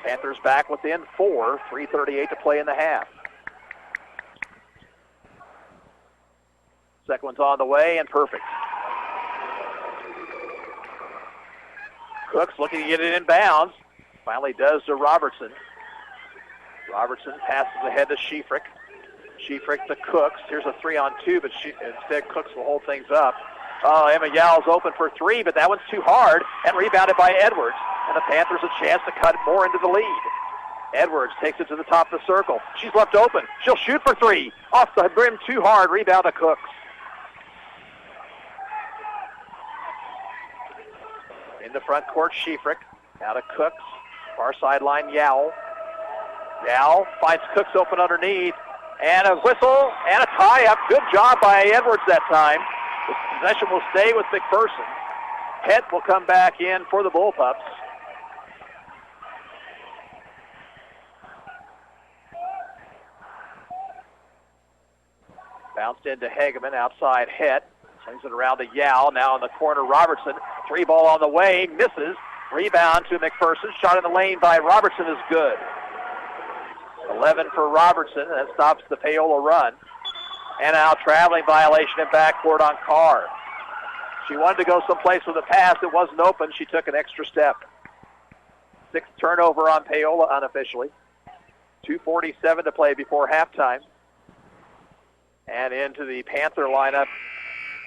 Panthers back within 4. 3:38 to play in the half. Second one's on the way and perfect. Cooks looking to get it in bounds. Finally does to Robertson. Robertson passes ahead to Schiefrick. Schiefrick to Cooks. Here's a 3-on-2, but instead Cooks will hold things up. Emma Yow's open for 3, but that one's too hard and rebounded by Edwards. And the Panthers a chance to cut more into the lead. Edwards takes it to the top of the circle. She's left open. She'll shoot for 3. Off the rim too hard. Rebound to Cooks. In the front court, Schiefrick. Now to Cooks. Far sideline, Yow. Yow finds Cooks open underneath. And a whistle and a tie-up. Good job by Edwards that time. The possession will stay with McPherson. Het will come back in for the Bullpups. Bounced into Hageman, outside Het. Swings it around to Yow. Now in the corner, Robertson. 3 ball on the way, misses. Rebound to McPherson. Shot in the lane by Robertson is good. 11 for Robertson. That stops the Paola run. And now traveling violation in backcourt on Carr. She wanted to go someplace with a pass. It wasn't open. She took an extra step. 6th turnover on Paola unofficially. 2:47 to play before halftime. And into the Panther lineup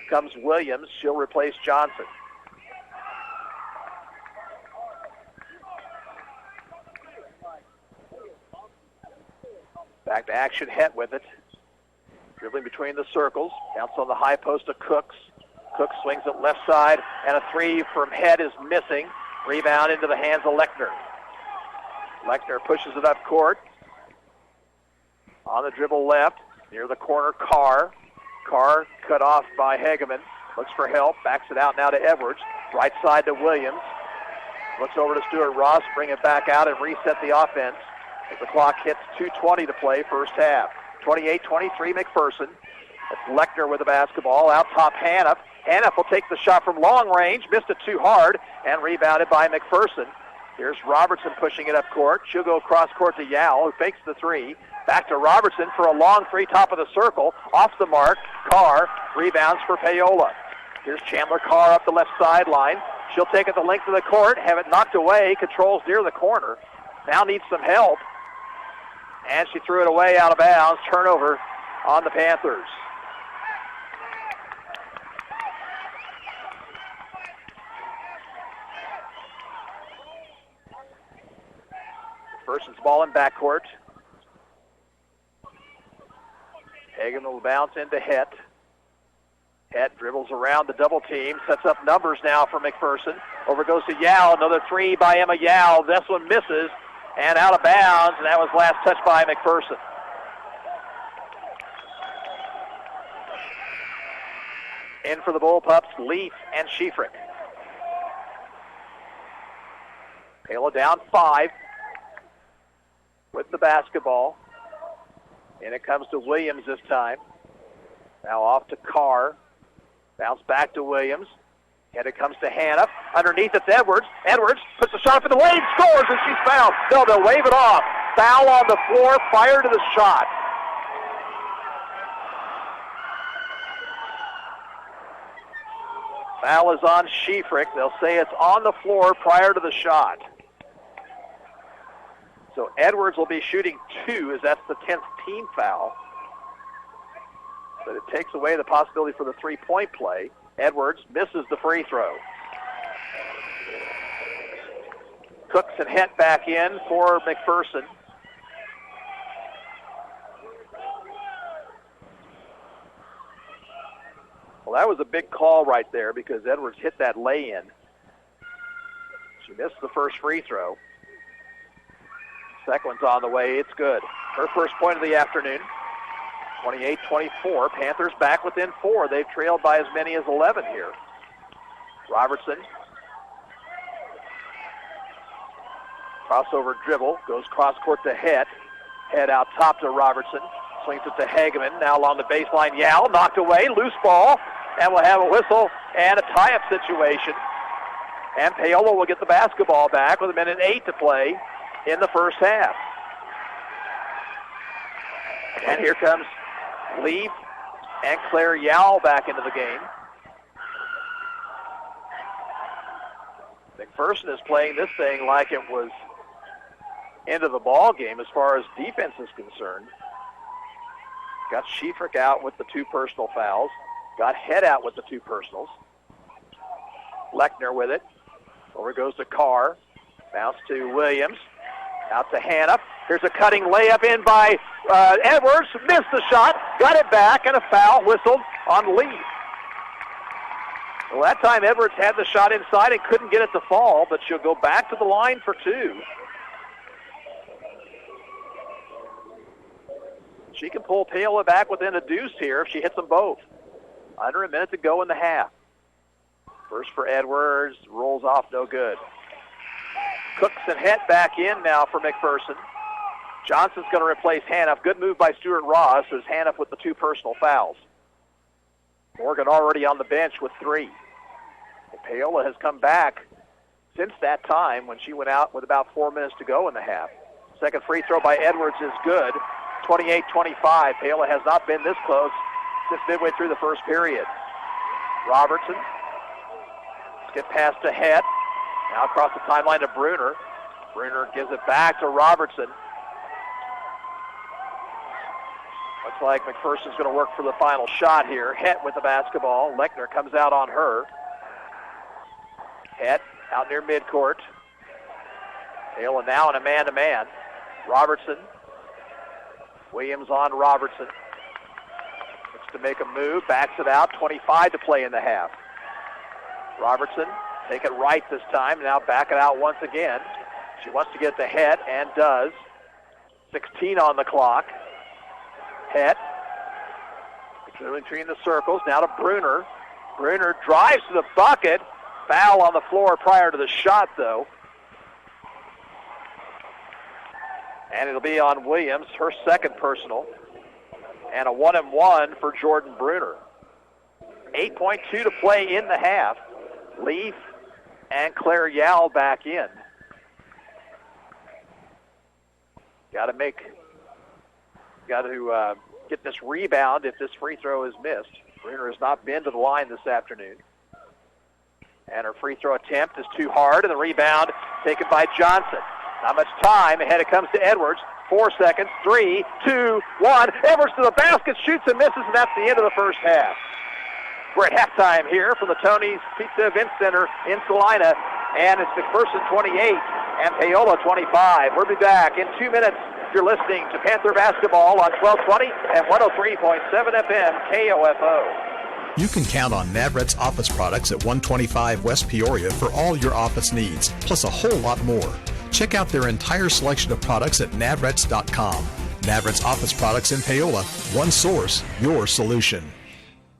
comes Williams. She'll replace Johnson. Back to action, Het with it. Dribbling between the circles. Bounce on the high post to Cooks. Cooks swings it left side, and a 3 from Het is missing. Rebound into the hands of Lechner. Lechner pushes it up court. On the dribble left, near the corner, Carr. Carr cut off by Hageman. Looks for help, backs it out now to Edwards. Right side to Williams. Looks over to Stuart Ross, bring it back out and reset the offense. As the clock hits 2:20 to play, first half. 28-23 McPherson. It's Lechner with the basketball. Out top, Haniff. Haniff will take the shot from long range. Missed it too hard and rebounded by McPherson. Here's Robertson pushing it up court. She'll go cross court to Yao, who fakes the 3. Back to Robertson for a long 3, top of the circle. Off the mark. Carr rebounds for Paola. Here's Chandler Carr up the left sideline. She'll take it the length of the court, have it knocked away. Controls near the corner. Now needs some help. And she threw it away out of bounds. Turnover on the Panthers. McPherson's ball in backcourt. Hagen will bounce into Het. Het dribbles around the double team, sets up numbers now for McPherson. Over goes to Yao. Another 3 by Emma Yao. This one misses. And out of bounds, and that was last touched by McPherson. In for the Bullpups, Leaf and Schiefrick. Paola down 5 with the basketball. And it comes to Williams this time. Now off to Carr. Bounce back to Williams. And it comes to Haniff. Underneath it's Edwards. Edwards puts the shot up in the lane, scores, and she's fouled. No, they'll wave it off. Foul on the floor, fire to the shot. Foul is on Schiefrick. They'll say it's on the floor prior to the shot. So Edwards will be shooting 2, as that's the 10th team foul. But it takes away the possibility for the three-point play. Edwards misses the free throw. Cooks and Het back in for McPherson. Well, that was a big call right there because Edwards hit that lay-in. She missed the first free throw. Second one's on the way. It's good. Her first point of the afternoon. 28-24. Panthers back within 4. They've trailed by as many as 11 here. Robertson. Crossover dribble. Goes cross-court to Het. Het out top to Robertson. Swings it to Hageman. Now along the baseline. Yao knocked away. Loose ball. And we'll have a whistle and a tie-up situation. And Paola will get the basketball back with 1:08 to play in the first half. And here comes Leaf and Claire Yao back into the game. McPherson is playing this thing like it was end of the ball game as far as defense is concerned. Got Schiefrick out with the 2 personal fouls. Got Het out with the 2 personals. Lechner with it. Over goes to Carr. Bounce to Williams. Out to Hannah. Here's a cutting layup in by Edwards. Missed the shot. Got it back, and a foul whistled on Lee. Well, that time Edwards had the shot inside and couldn't get it to fall, but she'll go back to the line for 2. She can pull Paola back within a deuce here if she hits them both. Under a minute to go in the half. First for Edwards. Rolls off, no good. Cooks and Het back in now for McPherson. Johnson's going to replace Hannah. Good move by Stuart Ross as Hannah with the 2 personal fouls. Morgan already on the bench with 3. Paola has come back since that time when she went out with about 4 minutes to go in the half. Second free throw by Edwards is good. 28-25. Paola has not been this close since midway through the first period. Robertson. Skip pass to Het. Now across the timeline to Bruner. Bruner gives it back to Robertson. Looks like McPherson's going to work for the final shot here. Het with the basketball. Lechner comes out on her. Het out near midcourt. Paola now in a man-to-man. Robertson. Williams on Robertson. Looks to make a move. Backs it out. 25 to play in the half. Robertson. Take it right this time. Now back it out once again. She wants to get the Het and does. 16 on the clock. Het. Between the circles. Now to Bruner. Bruner drives to the bucket. Foul on the floor prior to the shot, though. And it'll be on Williams, her second personal. And a 1-and-1 for Jordan Bruner. 8.2 to play in the half. Leaf and Claire Yao back in. Got to get this rebound if this free throw is missed. Bruner has not been to the line this afternoon. And her free throw attempt is too hard, and the rebound taken by Johnson. Not much time. Ahead it comes to Edwards. 4 seconds. 3, 2, 1. Edwards to the basket, shoots and misses, and that's the end of the first half. We're at halftime here from the Tony's Pizza Event Center in Salina, and it's McPherson 28 and Paola 25. We'll be back in 2 minutes. You're listening to Panther Basketball on 1220 and 103.7 FM KOFO. You can count on Navret's office products at 125 West Peoria for all your office needs, plus a whole lot more. Check out their entire selection of products at navrets.com. Navret's office products in Paola. One source, your solution.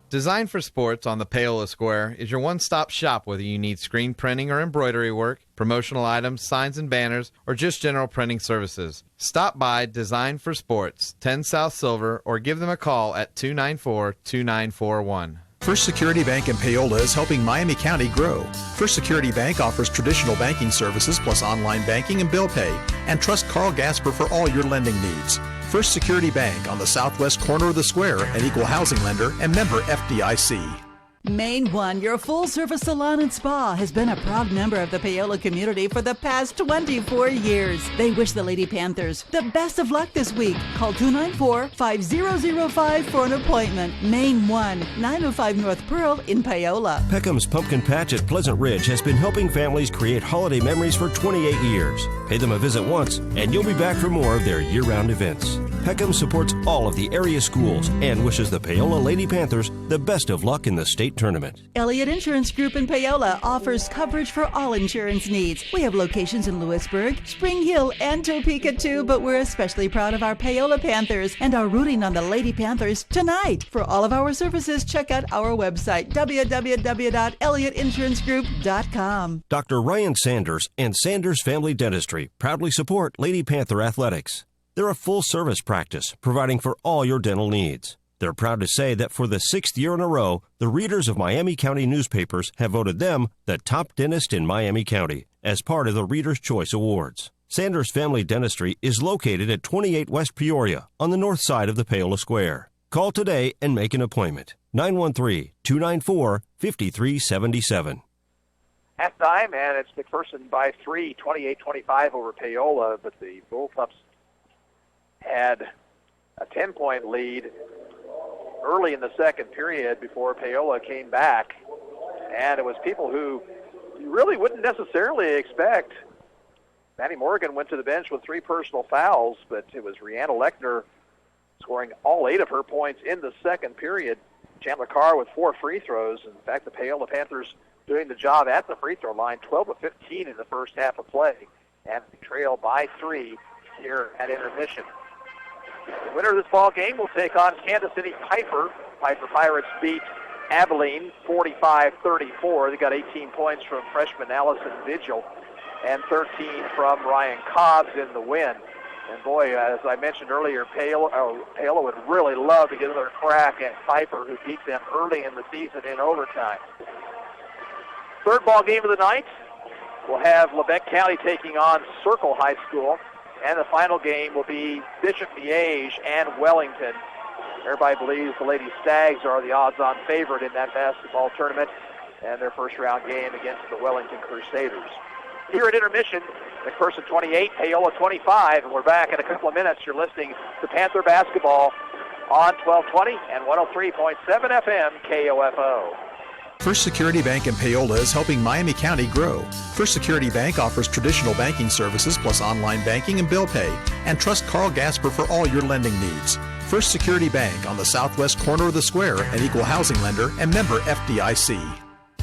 Design for Sports on the Paola Square is your one-stop shop whether you need screen printing or embroidery work, promotional items, signs and banners, or just general printing services. Stop by Design for Sports, 10 South Silver, or give them a call at 294-2941. First Security Bank in Paola is helping Miami County grow. First Security Bank offers traditional banking services plus online banking and bill pay, and trust Carl Gasper for all your lending needs. First Security Bank on the southwest corner of the square, an equal housing lender and member FDIC. Main One, your full-service salon and spa, has been a proud member of the Paola community for the past 24 years. They wish the Lady Panthers the best of luck this week. Call 294-5005 for an appointment. Main One, 905 North Pearl in Paola. Peckham's Pumpkin Patch at Pleasant Ridge has been helping families create holiday memories for 28 years. Pay them a visit once, and you'll be back for more of their year-round events. Peckham supports all of the area schools and wishes the Paola Lady Panthers the best of luck in the state tournament. Elliott Insurance Group in Paola offers coverage for all insurance needs. We have locations in Lewisburg, Spring Hill, and Topeka too, but we're especially proud of our Paola Panthers and are rooting on the Lady Panthers tonight. For all of our services, check out our website, www.elliottInsuranceGroup.com. Dr. Ryan Sanders and Sanders Family Dentistry proudly support Lady Panther Athletics. They're a full-service practice, providing for all your dental needs. They're proud to say that for the 6th year in a row, the readers of Miami County newspapers have voted them the top dentist in Miami County as part of the Reader's Choice Awards. Sanders Family Dentistry is located at 28 West Peoria on the north side of the Paola Square. Call today and make an appointment. 913-294-5377. Halftime, and it's McPherson by 3, 28-25 over Paola, but the Bullpups had a 10-point lead early in the second period before Paola came back, and it was people who you really wouldn't necessarily expect. Maddie Morgan went to the bench with 3 personal fouls, but it was Rihanna Lechner scoring all 8 of her points in the second period. Chandler Carr with 4 free throws. In fact, the Paola Panthers doing the job at the free throw line, 12 of 15 in the first half of play, and they trail by 3 here at intermission. The winner of this ball game will take on Kansas City Piper. Piper Pirates beat Abilene 45-34. They got 18 points from freshman Allison Vigil and 13 from Ryan Cobbs in the win. And boy, as I mentioned earlier, Paola would really love to get another crack at Piper, who beat them early in the season in overtime. Third ball game of the night, we'll have Lebec County taking on Circle High School. And the final game will be Bishop Miege and Wellington. Everybody believes the Lady Stags are the odds-on favorite in that basketball tournament and their first-round game against the Wellington Crusaders. Here at intermission, McPherson 28, Paola 25, and we're back in a couple of minutes. You're listening to Panther Basketball on 1220 and 103.7 FM KOFO. First Security Bank in Paola is helping Miami County grow. First Security Bank offers traditional banking services plus online banking and bill pay, and trust Carl Gasper for all your lending needs. First Security Bank on the southwest corner of the square, an equal housing lender and member FDIC.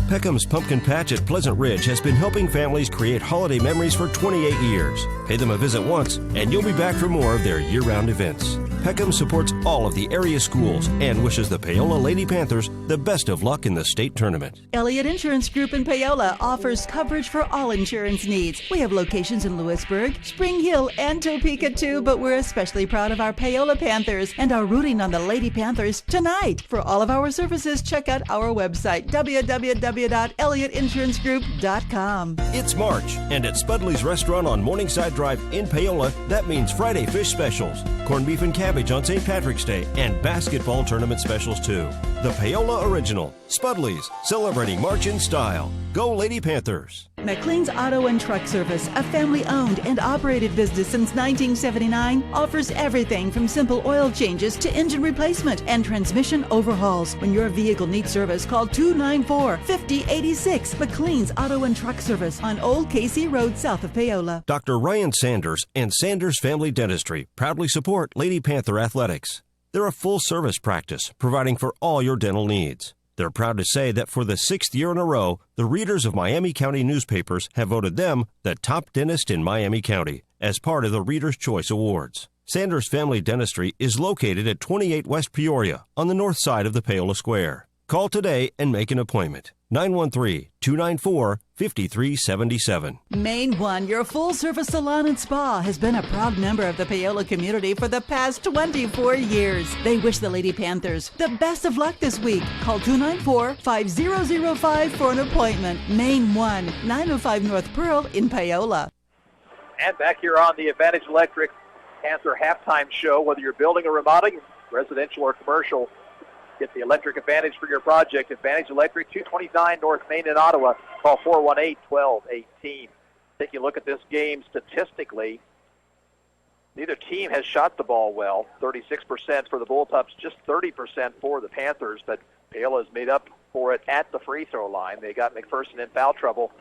Peckham's Pumpkin Patch at Pleasant Ridge has been helping families create holiday memories for 28 years. Pay them a visit once, and you'll be back for more of their year-round events. Peckham supports all of the area schools and wishes the Paola Lady Panthers the best of luck in the state tournament. Elliott Insurance Group in Paola offers coverage for all insurance needs. We have locations in Lewisburg, Spring Hill, and Topeka too, but we're especially proud of our Paola Panthers and are rooting on the Lady Panthers tonight. For all of our services, check out our website, www.elliottInsuranceGroup.com. It's March, and at Spudley's Restaurant on Morningside Drive in Paola, that means Friday fish specials, corned beef and cabbage on St. Patrick's Day, and basketball tournament specials too. The Paola Original, Spudley's, celebrating March in style. Go Lady Panthers! McLean's Auto and Truck Service, a family-owned and operated business since 1979, offers everything from simple oil changes to engine replacement and transmission overhauls. When your vehicle needs service, call 294-5086. McLean's Auto and Truck Service on Old Casey Road, south of Paola. Dr. Ryan Sanders and Sanders Family Dentistry proudly support Lady Panther Athletics. They're a full-service practice, providing for all your dental needs. They're proud to say that for the 6th year in a row, the readers of Miami County newspapers have voted them the top dentist in Miami County as part of the Reader's Choice Awards. Sanders Family Dentistry is located at 28 West Peoria on the north side of the Paola Square. Call today and make an appointment. 913-294-5377. Main One, your full-service salon and spa, has been a proud member of the Paola community for the past 24 years. They wish the Lady Panthers the best of luck this week. Call 294-5005 for an appointment. Main One, 905 North Pearl in Paola. And back here on the Advantage Electric Panther halftime show, whether you're building or remodeling, residential or commercial, Get the electric advantage for your project. Advantage Electric, 229 North Main in Ottawa. Call 418-1218. Take a look at this game statistically. Neither team has shot the ball well. 36% for the Bullpups, just 30% for the Panthers, but Paola has made up for it at the free throw line. They got McPherson in foul trouble,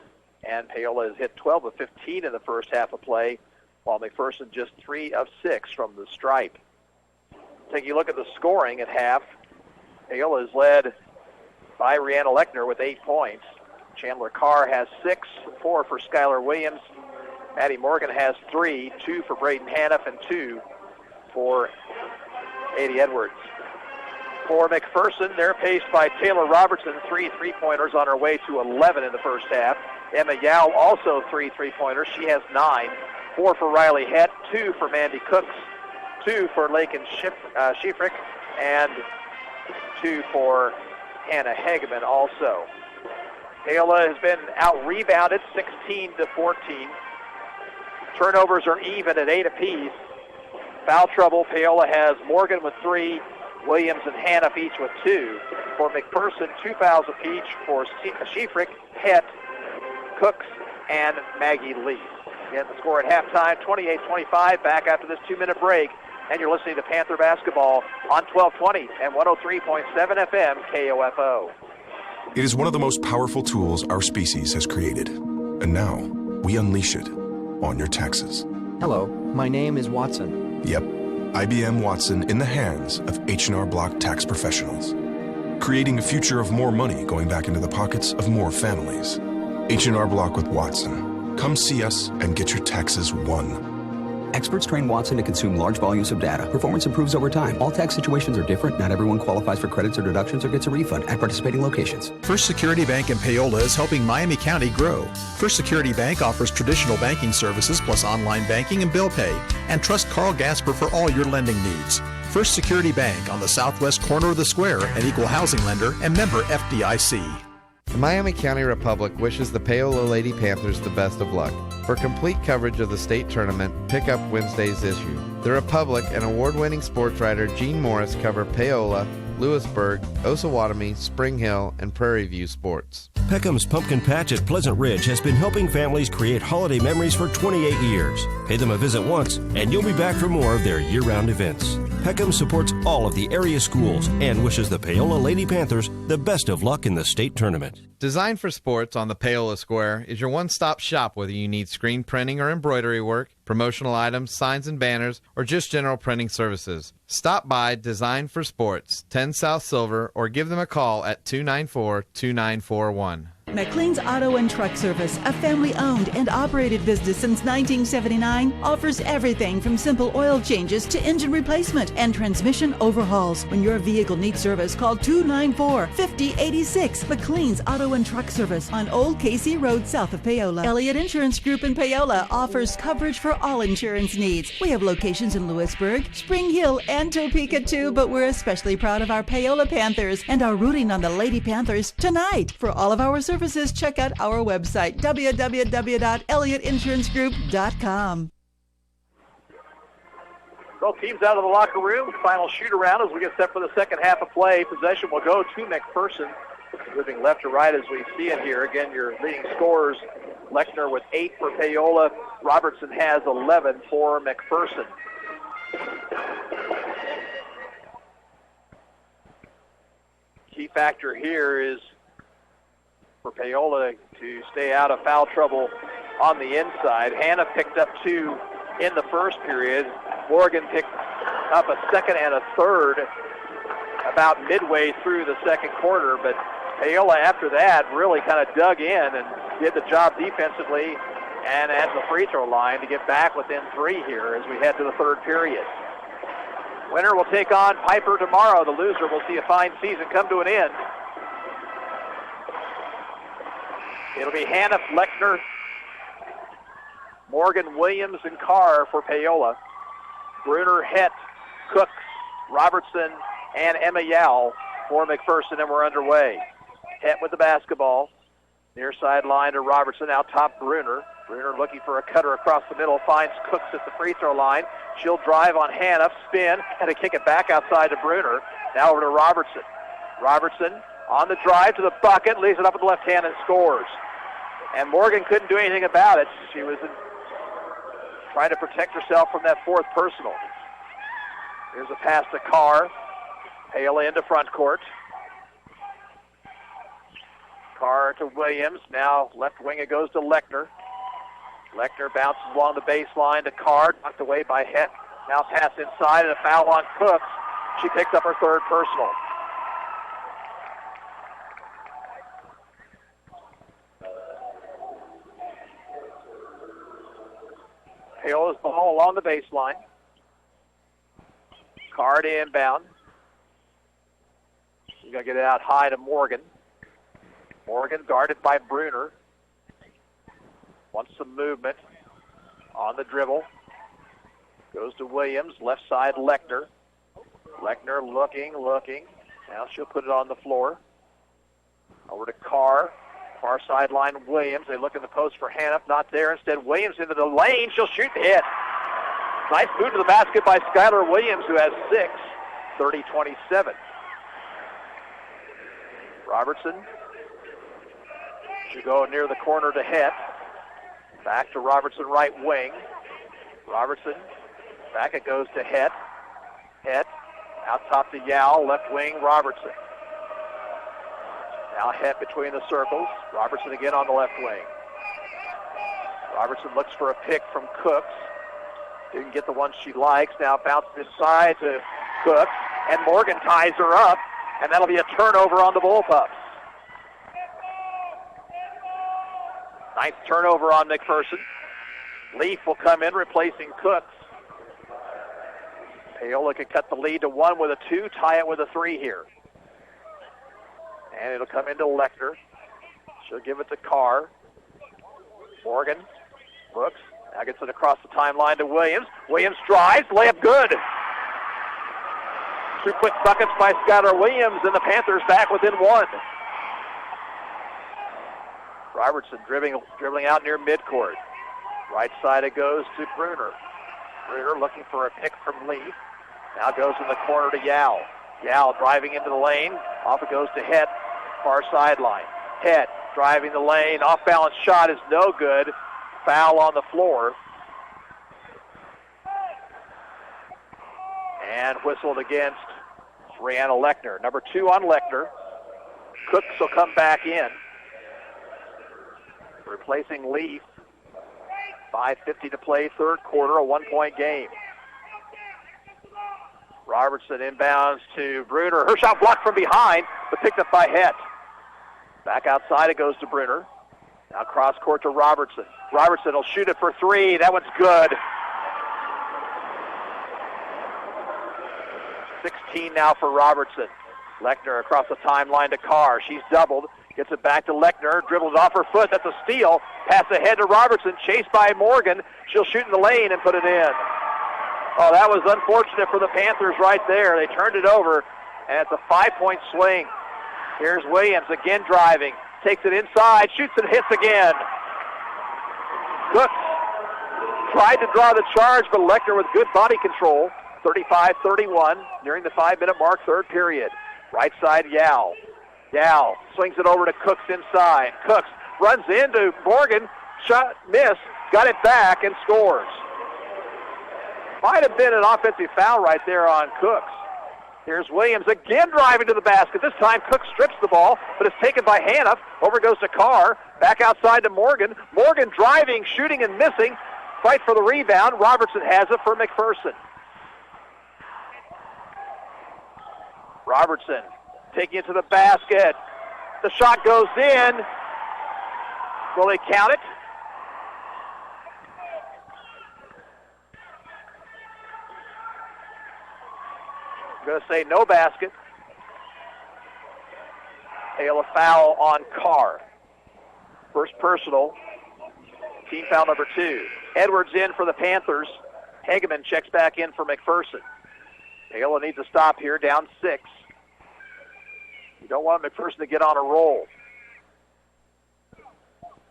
and Paola has hit 12 of 15 in the first half of play, while McPherson just 3 of 6 from the stripe. Taking a look at the scoring at half, Paola is led by Rihanna Lechner with 8 points. Chandler Carr has 6, 4 for Skylar Williams. Maddie Morgan has 3, 2 for Braden Haniff, and 2 for Katie Edwards. For McPherson, they're paced by Taylor Robertson, 3 3-pointers on her way to 11 in the first half. Emma Yao also 3 3-pointers. She has 9. 4 for Riley Het, 2 for Mandy Cooks, 2 for Lakin Schiefrick, and 2 for Hannah Hageman also. Paola has been out-rebounded 16-14. Turnovers are even at 8 apiece. Foul trouble, Paola has Morgan with 3, Williams and Haniff each with 2. For McPherson, 2 fouls apiece for Schiefrick, Het, Cooks, and Maggie Lee. Again, the score at halftime, 28-25, back after this 2-minute break. And you're listening to Panther Basketball on 1220 and 103.7 FM KOFO. It is one of the most powerful tools our species has created. And now, we unleash it on your taxes. Hello, my name is Watson. Yep, IBM Watson in the hands of H&R Block tax professionals. Creating a future of more money going back into the pockets of more families. H&R Block with Watson. Come see us and get your taxes won. Experts train Watson to consume large volumes of data. Performance improves over time. All tax situations are different. Not everyone qualifies for credits or deductions or gets a refund at participating locations. First Security Bank in Paola is helping Miami County grow. First Security Bank offers traditional banking services plus online banking and bill pay. And trust Carl Gasper for all your lending needs. First Security Bank on the southwest corner of the square, an equal housing lender and member FDIC. The Miami County Republic wishes the Paola Lady Panthers the best of luck. For complete coverage of the state tournament, pick up Wednesday's issue. The Republic and award-winning sports writer Gene Morris cover Paola, Lewisburg, Osawatomie, Spring Hill, and Prairie View sports. Peckham's Pumpkin Patch at Pleasant Ridge has been helping families create holiday memories for 28 years. Pay them a visit once, and you'll be back for more of their year-round events. Peckham supports all of the area schools and wishes the Paola Lady Panthers the best of luck in the state tournament. Design for Sports on the Paola Square is your one-stop shop whether you need screen printing or embroidery work, promotional items, signs and banners, or just general printing services. Stop by Design for Sports, 10 South Silver, or give them a call at 294-2941. McLean's Auto and Truck Service, a family-owned and operated business since 1979, offers everything from simple oil changes to engine replacement and transmission overhauls. When your vehicle needs service, call 294-5086. McLean's Auto and Truck Service on Old Casey Road south of Paola. Elliott Insurance Group in Paola offers coverage for all insurance needs. We have locations in Lewisburg, Spring Hill, and Topeka too, but we're especially proud of our Paola Panthers and are rooting on the Lady Panthers tonight. For all of our services, check out our website, www.elliottInsuranceGroup.com. Both teams out of the locker room. Final shoot around as we get set for the second half of play. Possession will go to McPherson. Moving left to right as we see it here. Again, your leading scorers, Lechner with 8 for Paola. Robertson has 11 for McPherson. Key factor here is for Paola to stay out of foul trouble on the inside. Hannah picked up 2 in the first period. Morgan picked up a second and a third about midway through the second quarter, but Paola after that really kind of dug in and did the job defensively and at the free throw line to get back within 3 here as we head to the third period. Winner will take on Piper tomorrow. The loser will see a fine season come to an end. It'll be Hannah, Lechner, Morgan, Williams, and Carr for Paola. Bruner, Het, Cooks, Robertson, and Emma Yao for McPherson, and we're underway. Het with the basketball. Near sideline to Robertson, out top Bruner. Bruner looking for a cutter across the middle, finds Cooks at the free throw line. She'll drive on Hannah, spin, and to kick it back outside to Bruner. Now over to Robertson. Robertson on the drive to the bucket, leaves it up with the left hand and scores. And Morgan couldn't do anything about it. She was trying to protect herself from that fourth personal. Here's a pass to Carr. Paola into front court. Carr to Williams. Now left wing it goes to Lechner. Lechner bounces along the baseline to Carr, knocked away by Het. Now pass inside and a foul on Cooks. She picks up her third personal. Paola's ball along the baseline. Carr to inbound. She's going to get it out high to Morgan. Morgan guarded by Bruner. Wants some movement on the dribble. Goes to Williams, left side Lechner. Lechner looking. Now she'll put it on the floor. Over to Carr. Far sideline Williams. They look in the post for Hannah. Not there. Instead, Williams into the lane. She'll shoot the hit. Nice move to the basket by Skylar Williams, who has 6. 30-27. Robertson should go near the corner to Het. Back to Robertson, right wing. Robertson, back it goes to Het. Het, out top to Yao, left wing, Robertson. Now Het between the circles. Robertson again on the left wing. Robertson looks for a pick from Cooks. Didn't get the one she likes. Now bounces inside to Cooks. And Morgan ties her up. And that'll be a turnover on the Bullpups. Ninth turnover on McPherson. Leaf will come in replacing Cooks. Paola can cut the lead to 1 with a 2, tie it with a 3 here. And it'll come into Lechner. She'll give it to Carr. Morgan looks. Now gets it across the timeline to Williams. Williams drives. Layup good. 2 quick buckets by Skylar Williams, and the Panthers back within 1. Robertson dribbling out near midcourt. Right side it goes to Bruner. Bruner looking for a pick from Leaf. Now goes in the corner to Yao. Yao driving into the lane. Off it goes to Het. Far sideline. Het driving the lane. Off balance shot is no good. Foul on the floor. And whistled against Brianna Lechner. Number 2 on Lechner. Cooks will come back in. Replacing Leaf. 5:50 to play, third quarter, a 1-point game. Robertson inbounds to Bruner. Her shot blocked from behind, but picked up by Het. Back outside it goes to Bruner. Now cross court to Robertson. Robertson will shoot it for 3. That one's good. 16 now for Robertson. Lechner across the timeline to Carr. She's doubled. Gets it back to Lechner. Dribbles off her foot. That's a steal. Pass ahead to Robertson. Chased by Morgan. She'll shoot in the lane and put it in. Oh, that was unfortunate for the Panthers right there. They turned it over, and it's a 5-point swing. Here's Williams again driving. Takes it inside. Shoots and hits again. Cooks tried to draw the charge, but Lechner with good body control. 35-31, nearing the 5-minute mark, third period. Right side, Yao. Yao swings it over to Cooks inside. Cooks runs into Morgan. Shot, miss, got it back, and scores. Might have been an offensive foul right there on Cooks. Here's Williams again driving to the basket. This time Cooks strips the ball, but it's taken by Hannah. Over goes to Carr. Back outside to Morgan. Morgan driving, shooting, and missing. Fight for the rebound. Robertson has it for McPherson. Robertson taking it to the basket. The shot goes in. Will they count it? I'm going to say no basket. Paola foul on Carr. First personal. Team foul number 2. Edwards in for the Panthers. Hageman checks back in for McPherson. Paola needs to stop here, down 6. You don't want McPherson to get on a roll.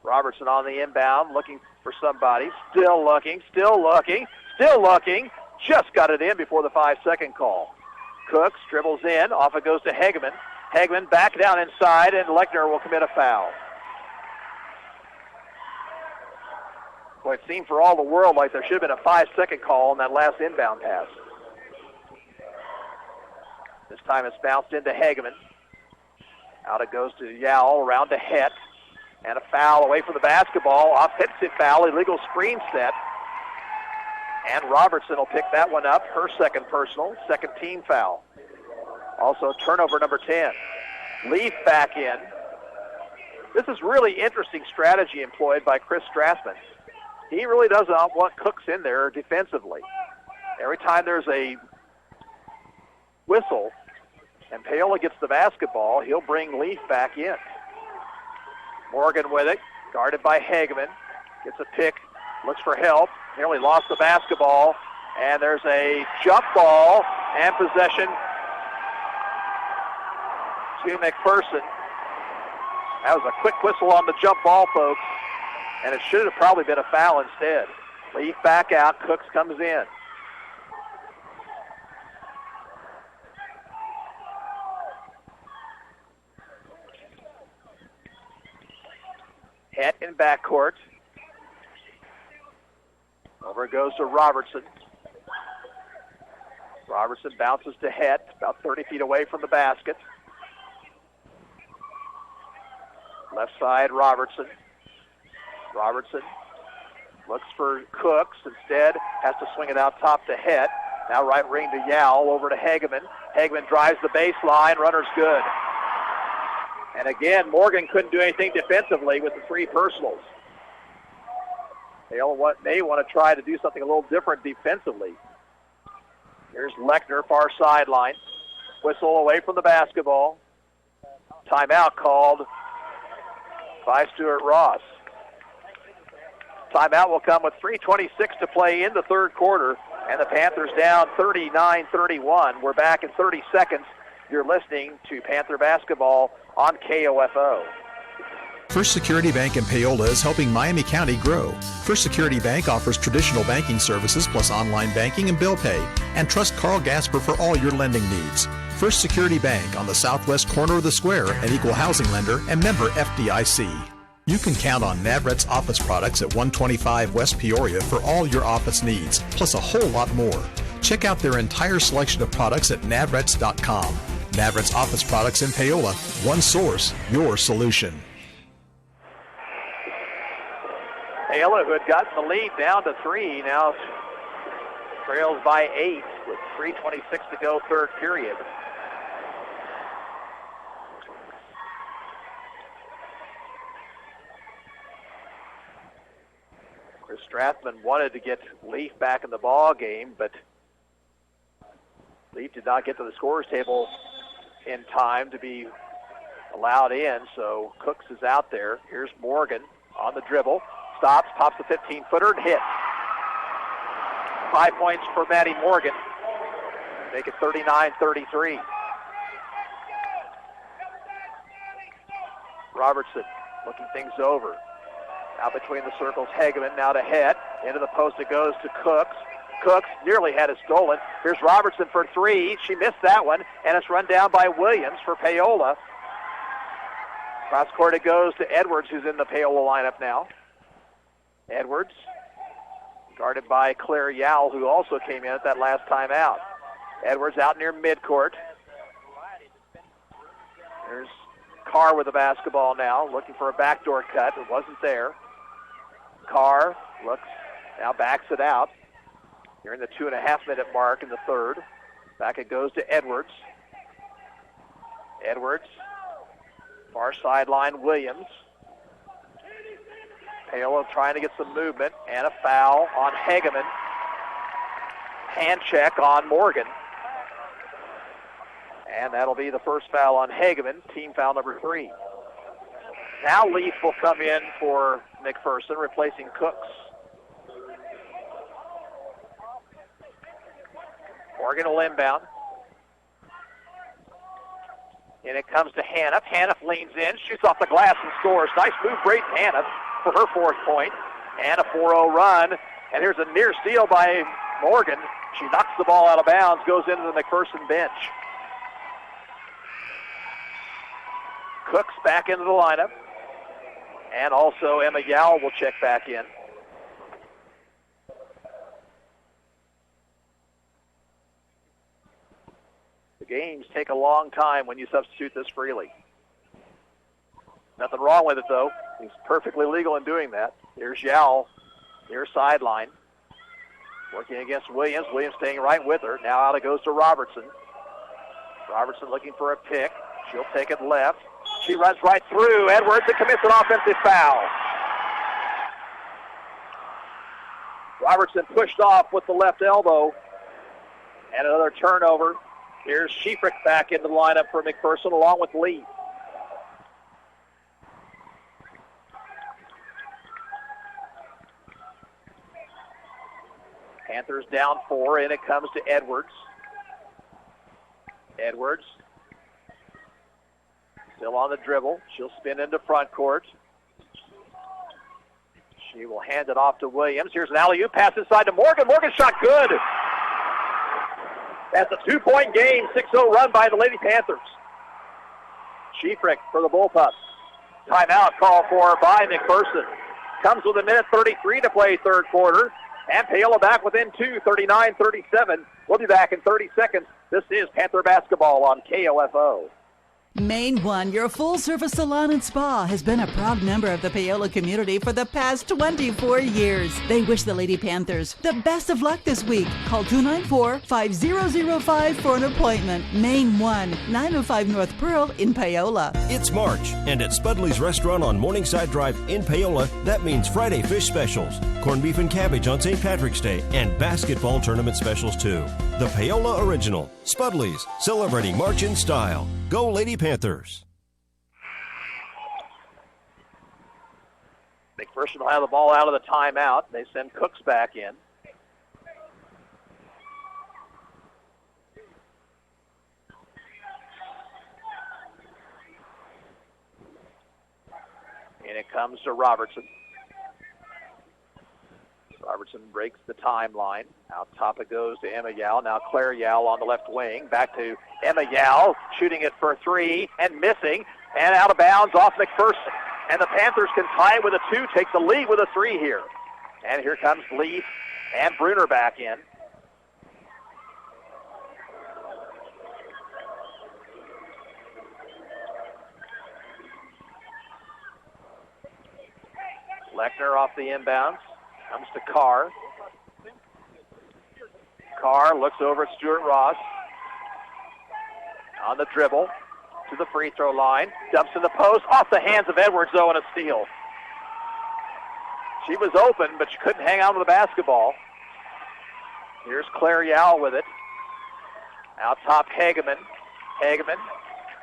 Robertson on the inbound, looking for somebody. Still looking. Just got it in before the 5-second call. Cooks dribbles in. Off it goes to Hageman. Hagman back down inside, and Lechner will commit a foul. Boy, it seemed for all the world like there should have been a 5-second call on that last inbound pass. This time it's bounced into Hagman. Out it goes to Yao, around to Het. And a foul away from the basketball. Offensive foul, illegal screen set. And Robertson will pick that one up. Her second personal, second team foul. Also turnover number 10. Leaf back in. This is really interesting strategy employed by Chris Strassman. He really does not want Cooks in there defensively. Every time there's a whistle and Paola gets the basketball, he'll bring Leaf back in. Morgan with it, guarded by Hagman. Gets a pick, looks for help. Nearly lost the basketball. And there's a jump ball and possession to McPherson. That was a quick whistle on the jump ball, folks. And it should have probably been a foul instead. Leaf back out, Cooks comes in. Het in backcourt. Over it goes to Robertson. Robertson bounces to Het, about 30 feet away from the basket. Left side, Robertson. Robertson looks for Cooks. Instead, has to swing it out top to Het. Now right wing to Yao, over to Hagman. Hagman drives the baseline. Runner's good. And again, Morgan couldn't do anything defensively with the three personals. They may want to try to do something a little different defensively. Here's Lechner, far sideline. Whistle away from the basketball. Timeout called by Stuart Ross. Timeout will come with 3:26 to play in the third quarter, and the Panthers down 39-31. We're back in 30 seconds. You're listening to Panther Basketball on KOFO. First Security Bank in Paola is helping Miami County grow. First Security Bank offers traditional banking services plus online banking and bill pay, and trust Carl Gasper for all your lending needs. First Security Bank on the southwest corner of the square, an equal housing lender and member FDIC. You can count on Navret's office products at 125 West Peoria for all your office needs, plus a whole lot more. Check out their entire selection of products at navrets.com. Navret's office products in Paola. One source, your solution. Paola, who had gotten the lead down to 3, now trails by 8 with 3:26 to go, third period. Chris Strathman wanted to get Leaf back in the ball game, but Leaf did not get to the scorer's table in time to be allowed in, so Cooks is out there. Here's Morgan on the dribble. Stops, pops the 15-footer, and hits. 5 points for Maddie Morgan. Make it 39-33. Robertson looking things over. Out between the circles, Hagman now to Het. Into the post it goes to Cooks. Cooks nearly had it stolen. Here's Robertson for 3. She missed that one, and it's run down by Williams for Paola. Cross court it goes to Edwards, who's in the Paola lineup now. Edwards, guarded by Claire Yowell, who also came in at that last time out. Edwards out near midcourt. There's Carr with the basketball now, looking for a backdoor cut. It wasn't there. Carr looks, now backs it out. You're in the 2.5-minute mark in the third. Back it goes to Edwards. Edwards, far sideline, Williams. Paola trying to get some movement, and a foul on Hagman. Hand check on Morgan. And that'll be the first foul on Hagman, team foul number 3. Now Leaf will come in for McPherson, replacing Cooks. Morgan will inbound. And it comes to Hannah. Hannah leans in, shoots off the glass and scores. Nice move, Brayden Hannah, for her 4th point. And a 4-0 run. And here's a near steal by Morgan. She knocks the ball out of bounds, goes into the McPherson bench. Cooks back into the lineup. And also Emma Yao will check back in. The games take a long time when you substitute this freely. Nothing wrong with it, though. He's perfectly legal in doing that. Here's Yao, near sideline. Working against Williams. Williams staying right with her. Now out it goes to Robertson. Robertson looking for a pick. She'll take it left. She runs right through Edwards and commits an offensive foul. Robertson pushed off with the left elbow. And another turnover. Here's Shefrick back into the lineup for McPherson along with Lee. Panthers down 4, and it comes to Edwards. Edwards still on the dribble. She'll spin into front court. She will hand it off to Williams. Here's an alley-oop pass inside to Morgan. Morgan shot good. That's a 2-point game, 6-0 run by the Lady Panthers. Shefrick for the Bullpups. Timeout called for by McPherson. Comes with 1:33 to play third quarter. And Paola back within 2, 39-37. We'll be back in 30 seconds. This is Panther Basketball on KOFO. Main One, your full-service salon and spa, has been a proud member of the Paola community for the past 24 years. They wish the Lady Panthers the best of luck this week. Call 294-5005 for an appointment. Main One, 905 North Pearl in Paola. It's March, and at Spudley's Restaurant on Morningside Drive in Paola, that means Friday fish specials, corned beef and cabbage on St. Patrick's Day, and basketball tournament specials too. The Paola Original, Spudley's, celebrating March in style. Go Lady Panthers. McPherson will have the ball out of the timeout. They send Cooks back in. And it comes to Robertson. Robertson breaks the timeline. Out top it goes to Emma Yao. Now Claire Yao on the left wing. Back to Emma Yao, shooting it for 3 and missing. And out of bounds off McPherson. And the Panthers can tie it with a 2, take the lead with a 3 here. And here comes Leaf and Bruner back in. Lechner off the inbounds. Comes to Carr. Carr looks over at Stuart Ross. On the dribble to the free throw line. Dumps in the post. Off the hands of Edwards, though, and a steal. She was open, but she couldn't hang on to the basketball. Here's Claire Yao with it. Out top, Hageman. Hageman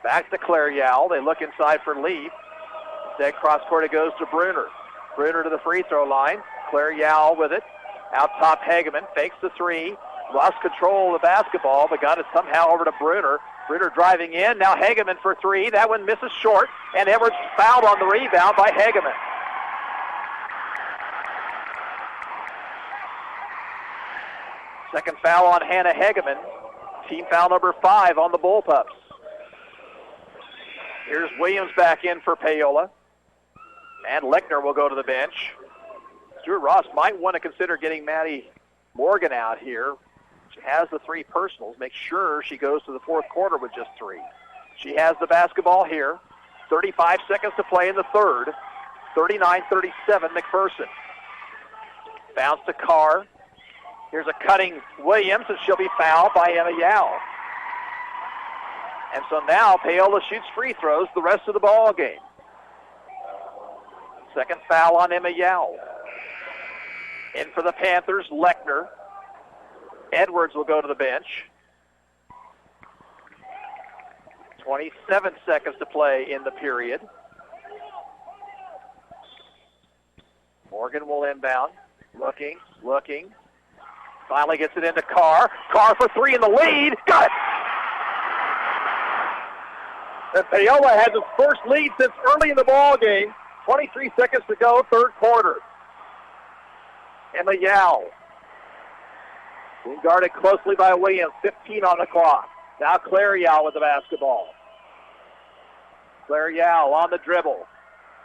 back to Claire Yao. They look inside for Lee. Instead, cross court it goes to Bruner. Bruner to the free throw line. Claire Yao with it. Out top, Hageman fakes the 3. Lost control of the basketball, but got it somehow over to Bruner. Bruner driving in. Now Hageman for 3. That one misses short, and Edwards fouled on the rebound by Hageman. Second foul on Hannah Hageman. Team foul number 5 on the Bullpups. Here's Williams back in for Paola. And Lechner will go to the bench. Stuart Ross might want to consider getting Maddie Morgan out here. She has the 3 personals. Make sure she goes to the fourth quarter with just 3. She has the basketball here. 35 seconds to play in the third. 39-37 McPherson. Bounce to Carr. Here's a cutting Williams, and she'll be fouled by Emma Yao. And so now Paola shoots free throws the rest of the ball game. Second foul on Emma Yao. In for the Panthers, Lechner. Edwards will go to the bench. 27 seconds to play in the period. Morgan will inbound. Looking. Finally gets it into Carr. Carr for 3 in the lead. Got it! And Paola has its first lead since early in the ball game. 23 seconds to go, third quarter. Emma Yao being guarded closely by Williams. 15 on the clock. Now Claire Yao with the basketball. Claire Yao on the dribble.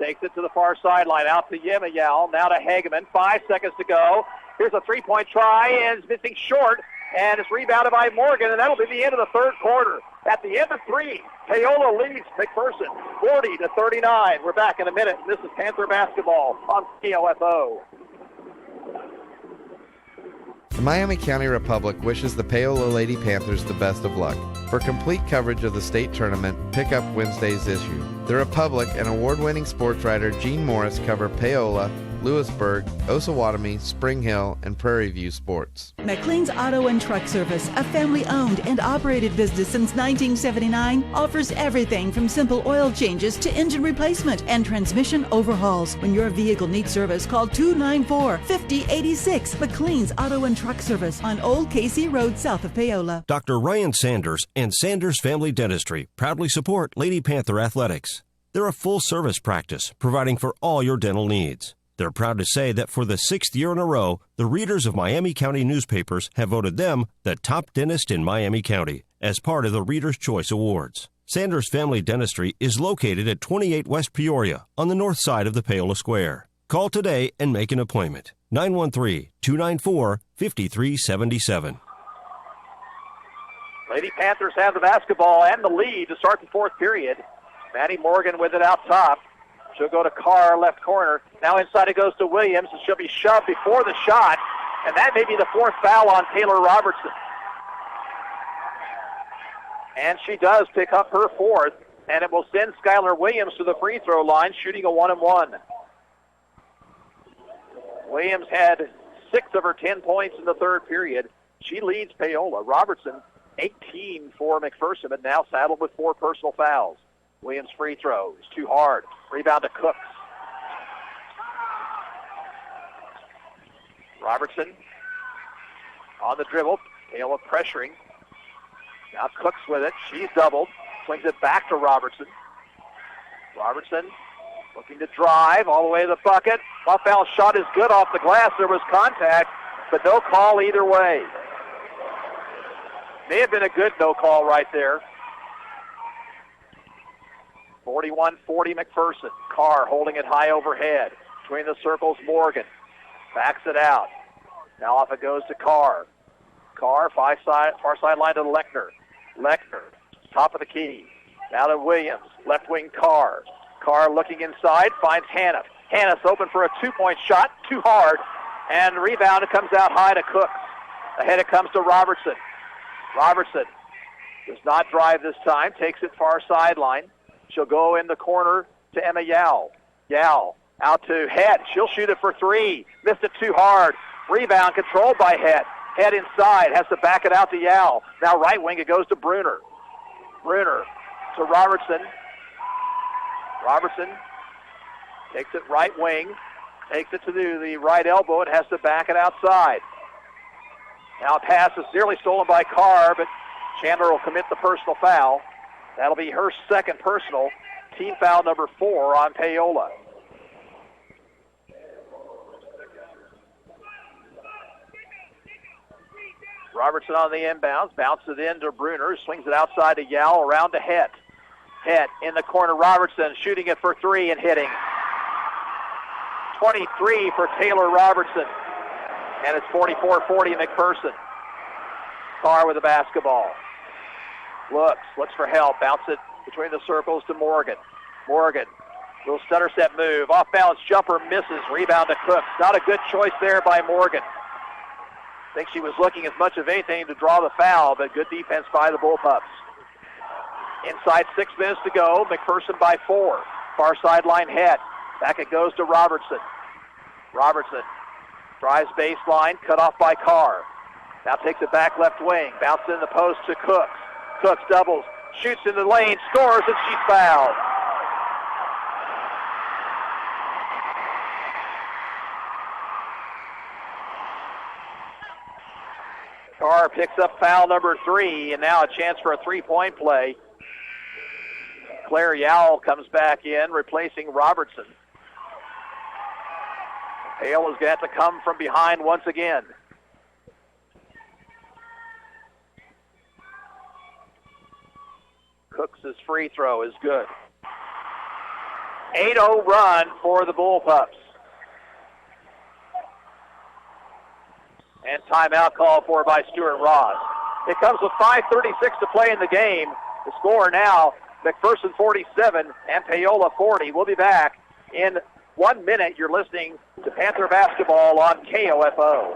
Takes it to the far sideline, out to Yema Yao, now to Hageman. 5 seconds to go. Here's a three-point try, and it's missing short, and it's rebounded by Morgan, and that'll be the end of the third quarter. At the end of three, Paola leads McPherson 40-39. We're back in a minute. This is Panther basketball on KOFO. The Miami County Republic wishes the Paola Lady Panthers the best of luck. For complete coverage of the state tournament, pick up Wednesday's issue. The Republic and award-winning sports writer Gene Morris cover Paola, Lewisburg, Osawatomie, Spring Hill, and Prairie View sports. McLean's Auto and Truck Service, a family-owned and operated business since 1979, offers everything from simple oil changes to engine replacement and transmission overhauls. When your vehicle needs service, call 294-5086. McLean's Auto and Truck Service on Old Casey Road, south of Paola. Dr. Ryan Sanders and Sanders Family Dentistry proudly support Lady Panther Athletics. They're a full-service practice providing for all your dental needs. They're proud to say that for the 6th year in a row, the readers of Miami County newspapers have voted them the top dentist in Miami County as part of the Reader's Choice Awards. Sanders Family Dentistry is located at 28 West Peoria on the north side of the Paola Square. Call today and make an appointment. 913-294-5377. Lady Panthers have the basketball and the lead to start the fourth period. Maddie Morgan with it out top. She'll go to Carr, left corner. Now inside it goes to Williams, and she'll be shoved before the shot. And that may be the fourth foul on Taylor Robertson. And she does pick up her fourth, and it will send Skylar Williams to the free throw line, shooting a 1-and-1. Williams had 6 of her 10 points in the third period. She leads Paola. Robertson, 18 for McPherson, but now saddled with 4 personal fouls. Williams' free throw is too hard. Rebound to Cooks. Robertson on the dribble. Paola pressuring. Now Cooks with it. She's doubled. Swings it back to Robertson. Robertson looking to drive all the way to the bucket. Off foul shot is good off the glass. There was contact, but no call either way. May have been a good no call right there. 41-40 McPherson. Carr holding it high overhead. Between the circles, Morgan backs it out. Now off it goes to Carr. Carr, far sideline to Lechner. Lechner, top of the key. Now to Williams, left wing Carr. Carr looking inside, finds Hanif. Hanif's open for a 2-point shot, too hard. And the rebound, it comes out high to Cooks. Ahead it comes to Robertson. Robertson does not drive this time, takes it far sideline. She'll go in the corner to Emma Yao. Yao out to Head. She'll shoot it for 3. Missed it too hard. Rebound controlled by Head. Head inside. Has to back it out to Yao. Now right wing, it goes to Bruner. Bruner to Robertson. Robertson takes it right wing. Takes it to the right elbow and has to back it outside. Now a pass is nearly stolen by Carr, but Chandler will commit the personal foul. That'll be her second personal. Team foul number 4 on Paola. Robertson on the inbounds, bounces it in to Bruner, swings it outside to Yao, around to Het. Het in the corner, Robertson shooting it for 3 and hitting. 23 for Taylor Robertson. And it's 44-40 McPherson. Carr with the basketball. Looks for help. Bounce it between the circles to Morgan. Morgan, little stutter step move. Off balance jumper misses. Rebound to Cooks. Not a good choice there by Morgan. I think she was looking as much of anything to draw the foul, but good defense by the Bullpups. Inside 6 minutes to go. McPherson by 4. Far sideline Head. Back it goes to Robertson. Robertson drives baseline, cut off by Carr. Now takes it back left wing. Bounces in the post to Cooks. Cooks doubles, shoots in the lane, scores, and she's fouled. Carr picks up foul number 3, and now a chance for a 3-point play. Claire Yowell comes back in, replacing Robertson. Paola's going to have to come from behind once again. Cooks' free throw is good. 8-0 run for the Bullpups. And timeout called for by Stuart Ross. It comes with 5:36 to play in the game. The score now, McPherson 47 and Paola 40. We'll be back in 1 minute. You're listening to Panther Basketball on KOFO.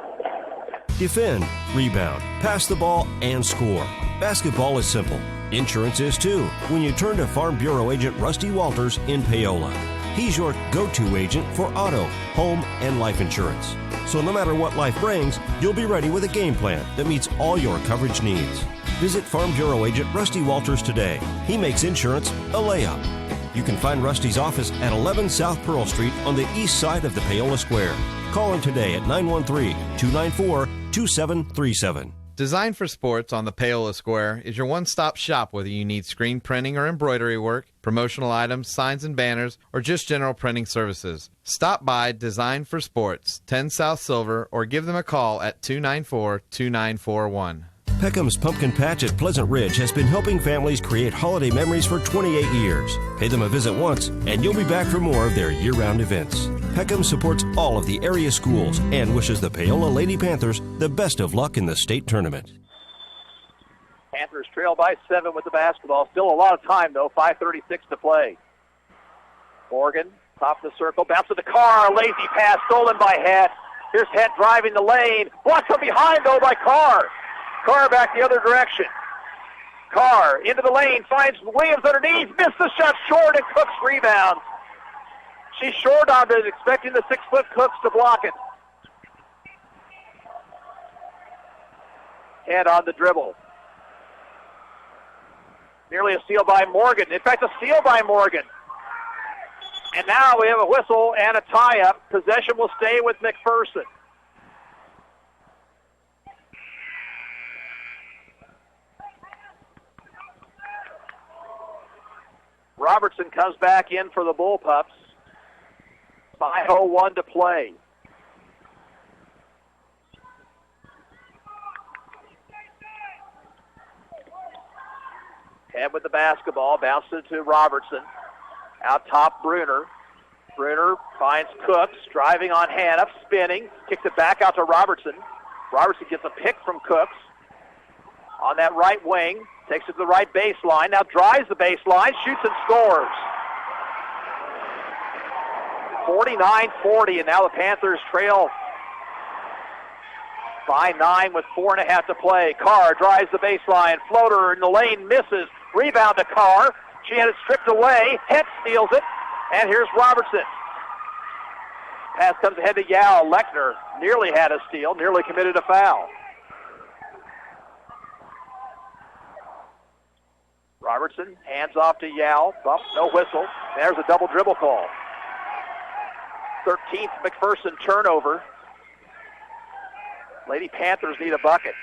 Defend, rebound, pass the ball, and score. Basketball is simple. Insurance is too when you turn to Farm Bureau agent Rusty Walters in Paola. He's your go-to agent for auto, home, and life insurance. So no matter what life brings, you'll be ready with a game plan that meets all your coverage needs. Visit Farm Bureau agent Rusty Walters today. He makes insurance a layup. You can find Rusty's office at 11 South Pearl Street on the east side of the Paola Square. Call him today at 913-294-2737. Designed for Sports on the Paola Square is your one-stop shop whether you need screen printing or embroidery work, promotional items, signs and banners, or just general printing services. Stop by Designed for Sports, 10 South Silver, or give them a call at 294-2941. Peckham's Pumpkin Patch at Pleasant Ridge has been helping families create holiday memories for 28 years. Pay them a visit once, and you'll be back for more of their year-round events. Peckham supports all of the area schools and wishes the Paola Lady Panthers the best of luck in the state tournament. Panthers trail by 7 with the basketball. Still a lot of time, though. 5:36 to play. Morgan, top of the circle, bounce to the car. Lazy pass stolen by Het. Here's Het driving the lane. Blocked from behind, though, by Carr. Carr back the other direction. Carr into the lane, finds Williams underneath, missed the shot short, and Cooks rebounds. She's short on it, expecting the 6-foot Cooks to block it. Head on the dribble. Nearly a steal by Morgan. In fact, a steal by Morgan. And now we have a whistle and a tie-up. Possession will stay with McPherson. Robertson comes back in for the Bullpups. 5:01 to play. Head with the basketball, bounces to Robertson. Out top, Bruner. Bruner finds Cooks, driving on Hannah, spinning, kicks it back out to Robertson. Robertson gets a pick from Cooks. On that right wing, takes it to the right baseline, now drives the baseline, shoots and scores. 49-40, and now the Panthers trail by 9 with 4.5 to play. Carr drives the baseline, floater in the lane, misses. Rebound to Carr. She had it stripped away. Het steals it, and here's Robertson. Pass comes ahead to Yao. Lechner nearly had a steal, nearly committed a foul. Robertson hands off to Yao. Bump, no whistle. There's a double dribble call. 13th McPherson turnover. Lady Panthers need a bucket.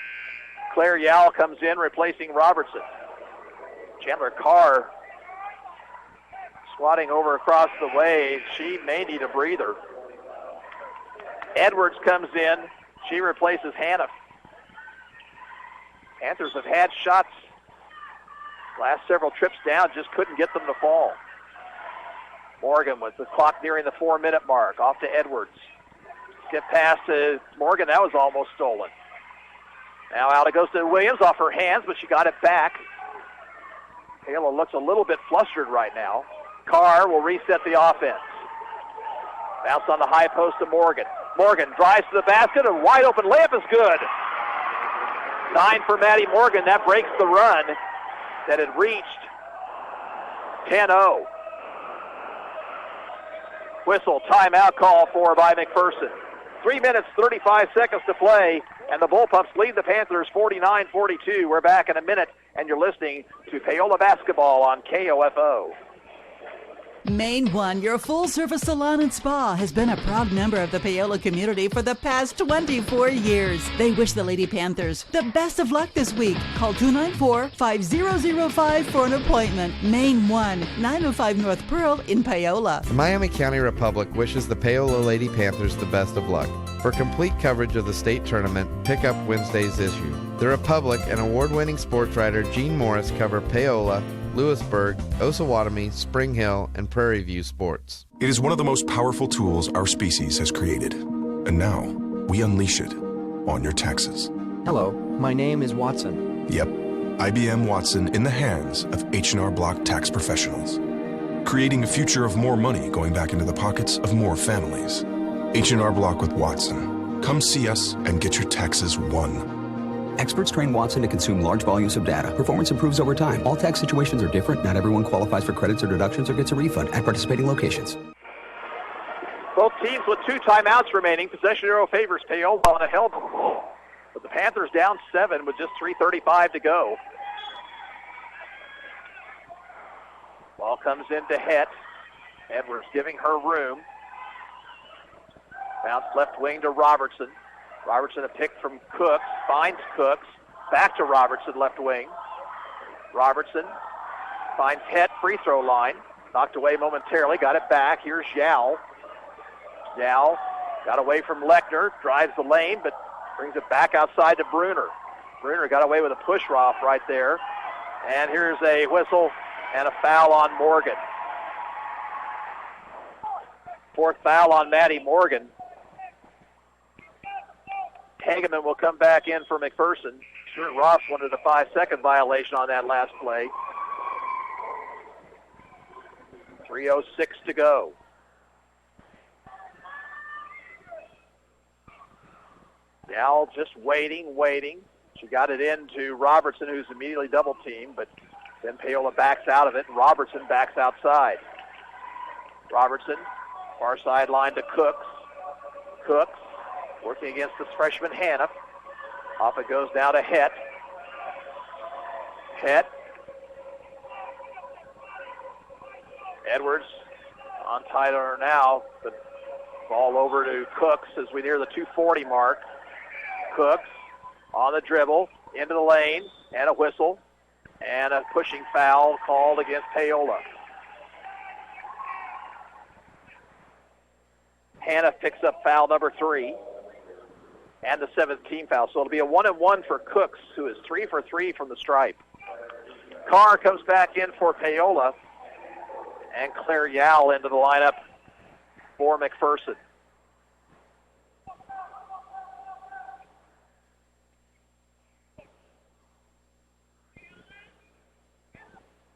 Claire Yao comes in, replacing Robertson. Chandler Carr swatting over across the way. She may need a breather. Edwards comes in. She replaces Hannah. Panthers have had shots last several trips down, just couldn't get them to fall. Morgan with the clock nearing the 4-minute mark. Off to Edwards. Get past to Morgan. That was almost stolen. Now out it goes to Williams off her hands, but she got it back. Paola looks a little bit flustered right now. Carr will reset the offense. Bounce on the high post to Morgan. Morgan drives to the basket. A wide open layup is good. 9 for Maddie Morgan. That breaks the run that had reached 10-0. Whistle, timeout call for by McPherson. 3 minutes, 35 seconds to play, and the Bullpups lead the Panthers 49-42. We're back in a minute, and you're listening to Paola Basketball on KOFO. Main One, your full-service salon and spa, has been a proud member of the Paola community for the past 24 years. They wish the Lady Panthers the best of luck this week. Call 294-5005 for an appointment. Main One, 905 North Pearl in Paola. The Miami County Republic wishes the Paola Lady Panthers the best of luck. For complete coverage of the state tournament, pick up Wednesday's issue. The Republic and award-winning sports writer Gene Morris cover Paola, Lewisburg, Osawatomie, Spring Hill, and Prairie View sports. It is one of the most powerful tools our species has created. And now, we unleash it on your taxes. Hello, my name is Watson. Yep, IBM Watson in the hands of H&R Block tax professionals. Creating a future of more money going back into the pockets of more families. H&R Block with Watson. Come see us and get your taxes won. Experts train Watson to consume large volumes of data. Performance improves over time. All tax situations are different. Not everyone qualifies for credits or deductions or gets a refund at participating locations. Both teams with 2 timeouts remaining. Possession arrow favors Paola on a help. But the Panthers down 7 with just 3:35 to go. Ball comes into Het. Edwards giving her room. Bounce left wing to Robertson. Robertson a pick from Cooks. Finds Cooks. Back to Robertson left wing. Robertson finds Het free throw line. Knocked away momentarily. Got it back. Here's Zhao. Zhao got away from Lechner. Drives the lane, but brings it back outside to Bruner. Bruner got away with a push-off right there. And here's a whistle and a foul on Morgan. 4th foul on Maddie Morgan. Hageman will come back in for McPherson. Stuart Ross wanted a 5-second violation on that last play. 3:06 to go. Now just waiting. She got it into Robertson, who's immediately double teamed, but then Paola backs out of it, and Robertson backs outside. Robertson, far sideline to Cooks. Cooks working against this freshman Hannah. Off it goes now to Het. Het. Edwards on Tyler now. The ball over to Cooks as we near the 2:40 mark. Cooks on the dribble, into the lane, and a whistle, and a pushing foul called against Paola. Hannah picks up foul number 3, and the 7th team foul. So it'll be a 1-and-1 for Cooks, who is 3 for 3 from the stripe. Carr comes back in for Paola, and Claire Yao into the lineup for McPherson.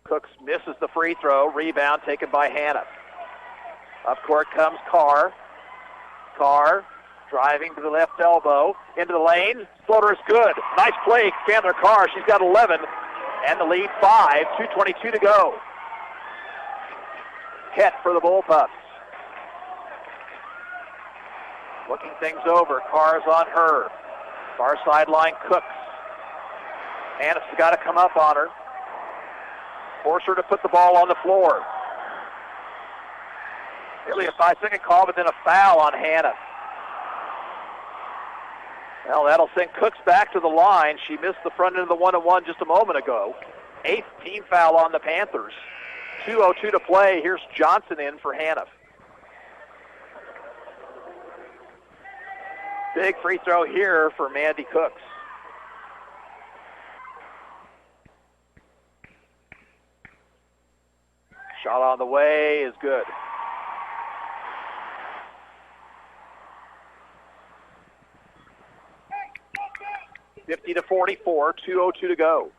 Cooks misses the free throw. Rebound taken by Hannah. Up court comes Carr. Carr driving to the left elbow. Into the lane. Floater is good. Nice play, Chandler Carr. She's got 11. And the lead 5. 2:22 to go. Het for the Bullpups. Looking things over. Carr's on her. Far sideline, Cooks. Hannah's got to come up on her. Force her to put the ball on the floor. Nearly a 5-second call, but then a foul on Hannah. Well, that'll send Cooks back to the line. She missed the front end of the 1-and-1 just a moment ago. 8th team foul on the Panthers. 2:02 to play. Here's Johnson in for Hannah. Big free throw here for Mandy Cooks. Shot on the way is good. (50-44), 2:02 to go.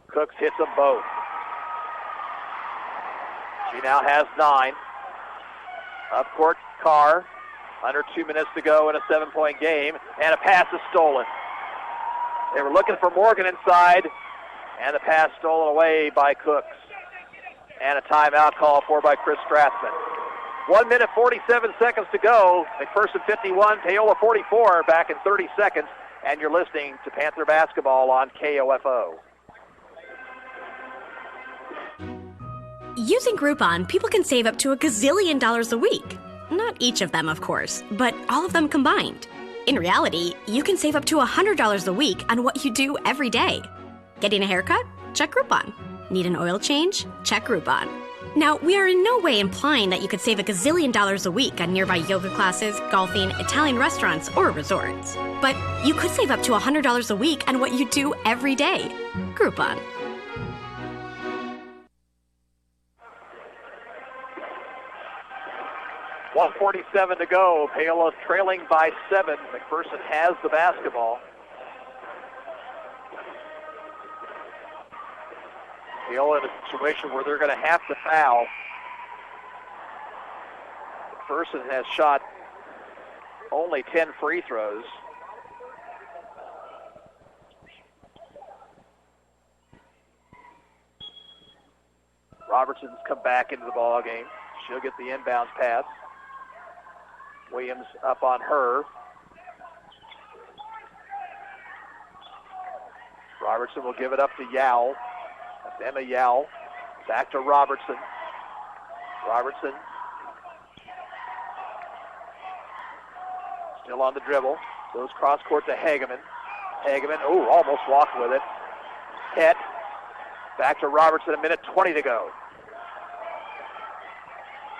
Cooks hits them both. She now has 9. Up court, Carr. Under 2 minutes to go in a 7-point game, and a pass is stolen. They were looking for Morgan inside, and the pass stolen away by Cooks. And a timeout called for by Chris Strathman. 1 minute, 47 seconds to go. McPherson 51, Paola 44, back in 30 seconds. And you're listening to Panther Basketball on KOFO. Using Groupon, people can save up to $1 gazillion a week. Not each of them, of course, but all of them combined. In reality, you can save up to $100 a week on what you do every day. Getting a haircut? Check Groupon. Need an oil change? Check Groupon. Now, we are in no way implying that you could save a gazillion dollars a week on nearby yoga classes, golfing, Italian restaurants, or resorts. But you could save up to $100 a week on what you do every day. Groupon. .147 to go. Paola trailing by 7. McPherson has the basketball. Paola in a situation where they're going to have to foul. McPherson has shot only 10 free throws. Robertson's come back into the ball game. She'll get the inbounds pass. Williams up on her. Robertson will give it up to Yao. That's Emma Yao. Back to Robertson. Robertson still on the dribble. Goes cross court to Hageman. Hageman, almost walked with it. Het. Back to Robertson, 1:20 to go.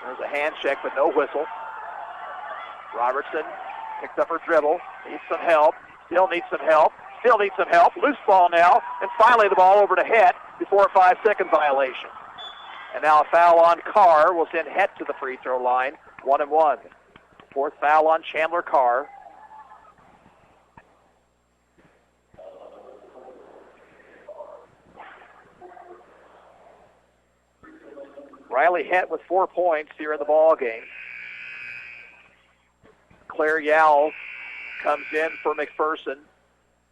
There's a hand check, but no whistle. Robertson picks up her dribble. Needs some help. Still needs some help. Still needs some help. Loose ball now. And finally the ball over to Het before a 5-second violation. And now a foul on Carr will send Het to the free throw line. 1-1. Fourth foul on Chandler Carr. Riley Het with 4 points here in the ball game. Claire Yao comes in for McPherson.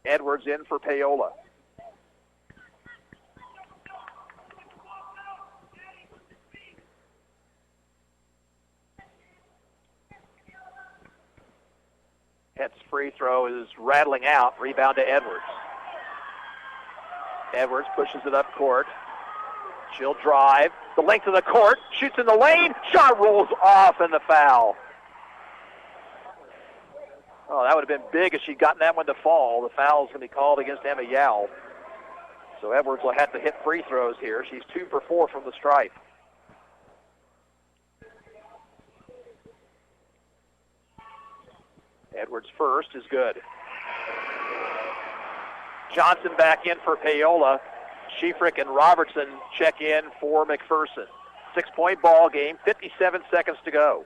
Edwards in for Paola. Het's free throw is rattling out. Rebound to Edwards. Edwards pushes it up court. She'll drive the length of the court, shoots in the lane, shot rolls off, and the foul. Oh, that would have been big if she'd gotten that one to fall. The foul's going to be called against Emma Yao. So Edwards will have to hit free throws here. She's 2 for 4 from the stripe. Edwards first is good. Johnson back in for Paola. Schiefrick and Robertson check in for McPherson. 6-point ball game, 57 seconds to go.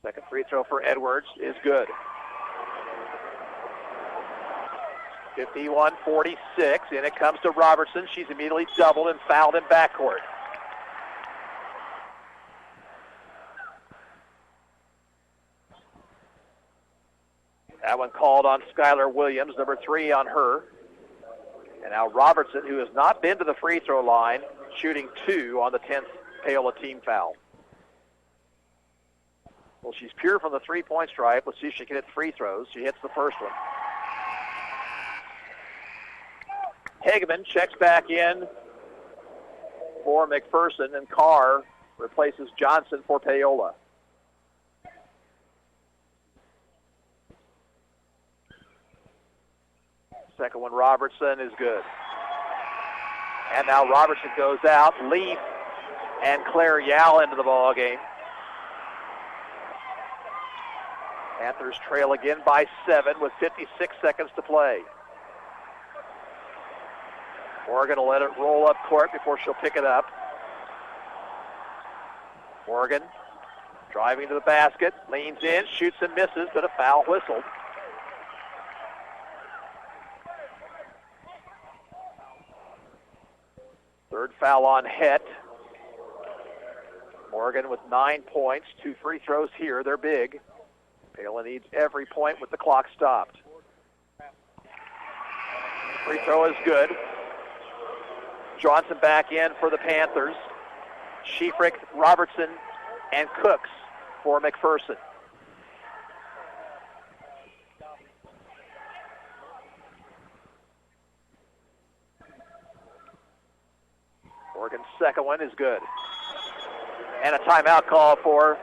Second free throw for Edwards is good. 51-46, and it comes to Robertson. She's immediately doubled and fouled in backcourt. That one called on Skylar Williams, number 3 on her. And now Robertson, who has not been to the free throw line, shooting 2 on the 10th Paola team foul. Well, she's pure from the 3-point stripe. Let's see if she can hit free throws. She hits the first one. Hageman checks back in for McPherson, and Carr replaces Johnson for Paola. Second one, Robertson, is good. And now Robertson goes out. Leaf and Claire Yao into the ball game. Panthers trail again by 7 with 56 seconds to play. Morgan will let it roll up court before she'll pick it up. Morgan driving to the basket, leans in, shoots and misses, but a foul whistled. Third foul on Het. Morgan with 9 points, 2 free throws here. They're big. Paola needs every point with the clock stopped. Free throw is good. Johnson back in for the Panthers. Schiefrick, Robertson, and Cooks for McPherson. Morgan's second one is good. And a timeout call for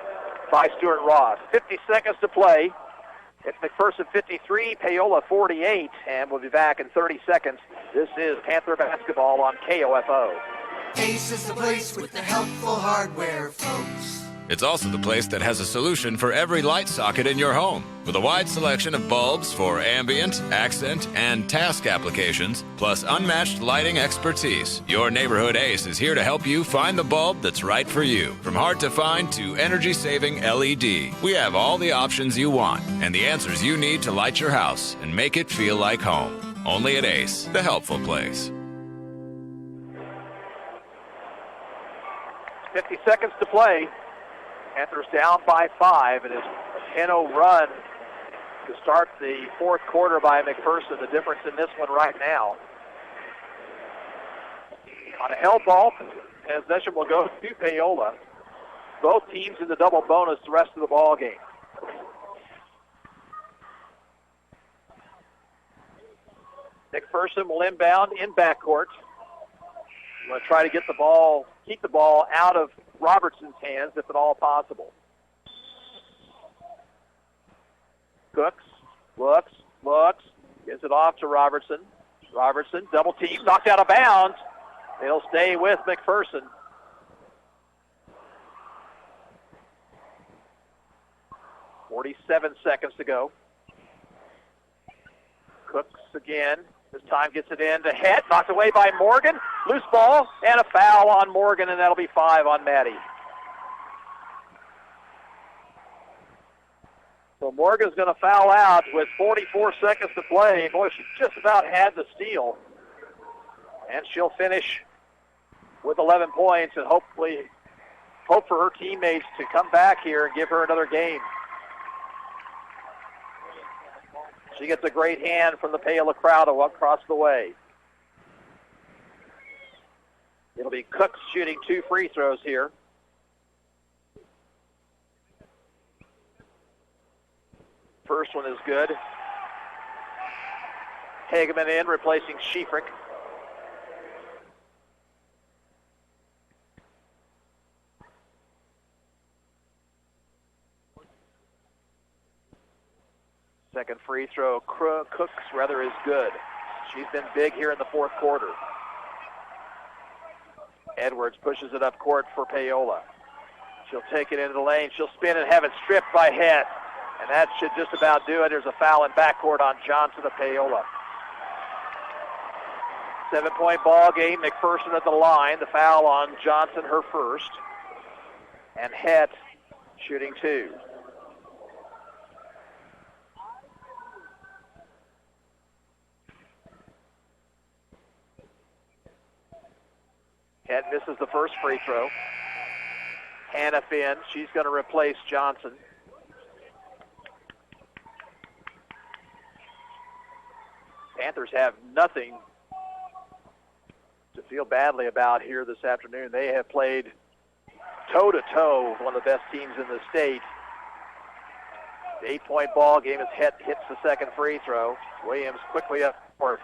by Stuart Ross. 50 seconds to play. It's McPherson 53, Paola 48, and we'll be back in 30 seconds. This is Panther basketball on KOFO. Ace is the place with the helpful hardware, folks. It's also the place that has a solution for every light socket in your home. With a wide selection of bulbs for ambient, accent, and task applications, plus unmatched lighting expertise, your neighborhood Ace is here to help you find the bulb that's right for you. From hard to find to energy-saving LED, we have all the options you want and the answers you need to light your house and make it feel like home. Only at Ace, the helpful place. 50 seconds to play. Panthers down by 5, and it's a 10-0 run to start the fourth quarter by McPherson. The difference in this one right now. On a held ball, possession will go to Paola. Both teams in the double bonus the rest of the ball game. McPherson will inbound in backcourt. Want to try to get the ball, keep the ball out of Robertson's hands if at all possible. Cooks, looks, gives it off to Robertson. Robertson, double team, knocked out of bounds. They'll stay with McPherson. .47 seconds to go. Cooks again. This time gets it in to Head, knocked away by Morgan. Loose ball and a foul on Morgan, and that'll be 5 on Maddie. So Morgan's going to foul out with 44 seconds to play. Boy, she just about had the steal. And she'll finish with 11 points and hopefully hope for her teammates to come back here and give her another game. She gets a great hand from the Paola crowd across the way. It'll be Cooks shooting 2 free throws here. First one is good. Hageman in, replacing Schiefrick. Second free throw, Cooks rather is good. She's been big here in the fourth quarter. Edwards pushes it up court for Paola. She'll take it into the lane. She'll spin and have it stripped by Head. And that should just about do it. There's a foul in backcourt on Johnson of Paola. 7-point ball game. McPherson at the line. The foul on Johnson, her first. And Head shooting 2. Head misses the first free throw. Hannah Finn, she's going to replace Johnson. Panthers have nothing to feel badly about here this afternoon. They have played toe-to-toe with one of the best teams in the state. The 8-point ball game as Head hits the second free throw. Williams quickly up court.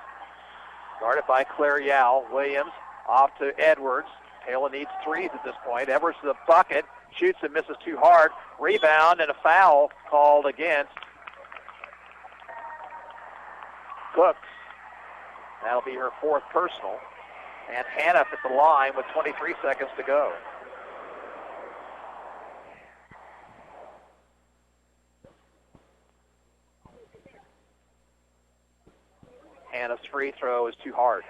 Guarded by Claire Yao. Williams off to Edwards. Paola needs 3s at this point. Edwards to the bucket. Shoots and misses too hard. Rebound and a foul called against Cooks. That'll be her 4th personal. And Hannah at the line with 23 seconds to go. Hannah's free throw is too hard.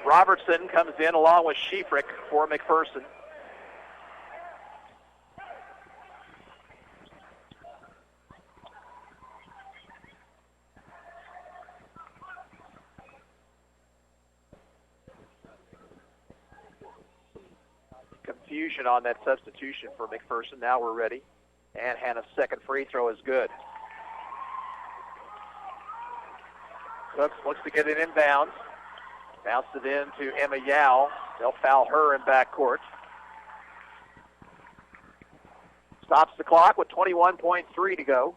Robertson comes in along with Schiefrick for McPherson. Confusion on that substitution for McPherson. Now we're ready. And Hannah's second free throw is good. Cooks looks to get it inbounds. Bounced it in to Emma Yao. They'll foul her in backcourt. Stops the clock with 21.3 to go.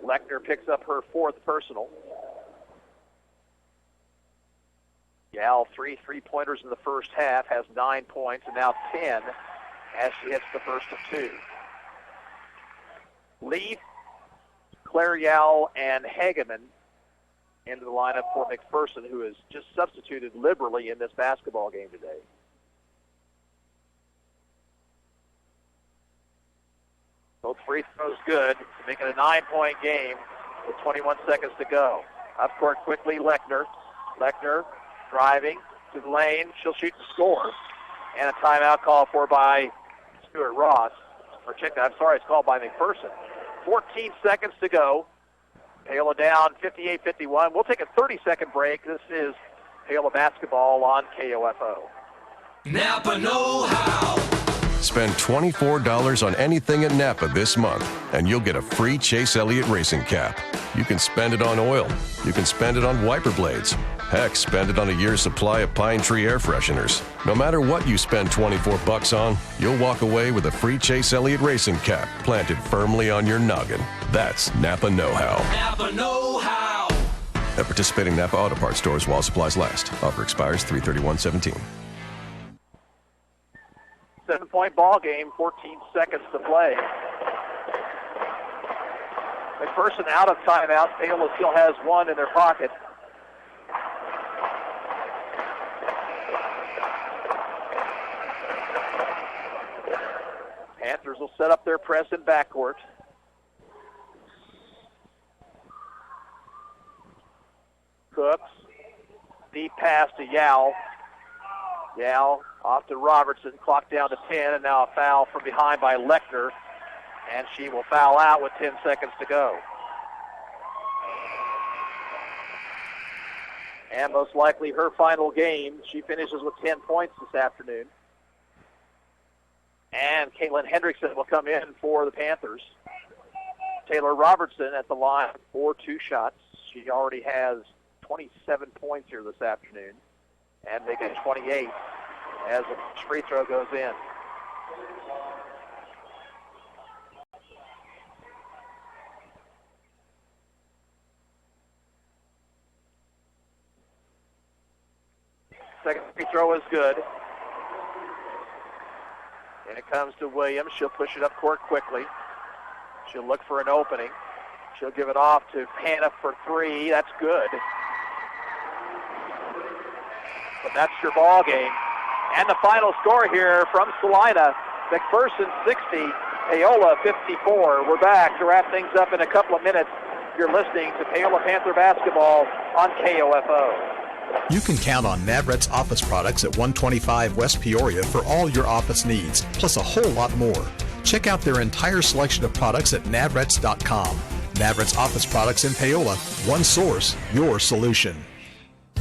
Lechner picks up her 4th personal. Gal, 3 3-pointers in the first half, has 9 points, and now 10 as she hits the first of 2. Leaf, Claryal, and Hageman into the lineup for McPherson, who has just substituted liberally in this basketball game today. Both free throws good, making a 9-point game with 21 seconds to go. Up court quickly, Lechner. Lechner driving to the lane. She'll shoot and score. And a timeout called for by Stuart Ross. It's called by McPherson. 14 seconds to go. Paola down 58-51. We'll take a 30-second break. This is Paola basketball on KOFO. Napa know-how. Spend $24 on anything at Napa this month, and you'll get a free Chase Elliott racing cap. You can spend it on oil. You can spend it on wiper blades. Heck, spend it on a year's supply of Pine Tree air fresheners. No matter what you spend $24 on, you'll walk away with a free Chase Elliott racing cap planted firmly on your noggin. That's Napa know-how. Napa know-how. At participating Napa Auto Parts stores while supplies last. Offer expires 3/31/17. 7-point ball game, 14 seconds to play. McPherson out of timeout. Paola still has one in their pocket. Panthers will set up their press in backcourt. Cooks. Deep pass to Yao. Yao off to Robertson. Clock down to 10, and now a foul from behind by Lechner. And she will foul out with 10 seconds to go. And most likely her final game. She finishes with 10 points this afternoon. And Caitlin Hendrickson will come in for the Panthers. Taylor Robertson at the line for 2 shots. She already has 27 points here this afternoon. And they get 28 as the free throw goes in. Second free throw is good. And it comes to Williams. She'll push it up court quickly. She'll look for an opening. She'll give it off to Hannah for 3. That's good. But that's your ball game. And the final score here from Salina, McPherson 60, Paola 54. We're back to wrap things up in a couple of minutes. You're listening to Paola Panther basketball on KOFO. You can count on Navret's office products at 125 West Peoria for all your office needs, plus a whole lot more. Check out their entire selection of products at navrets.com. Navret's office products in Paola. One source, your solution.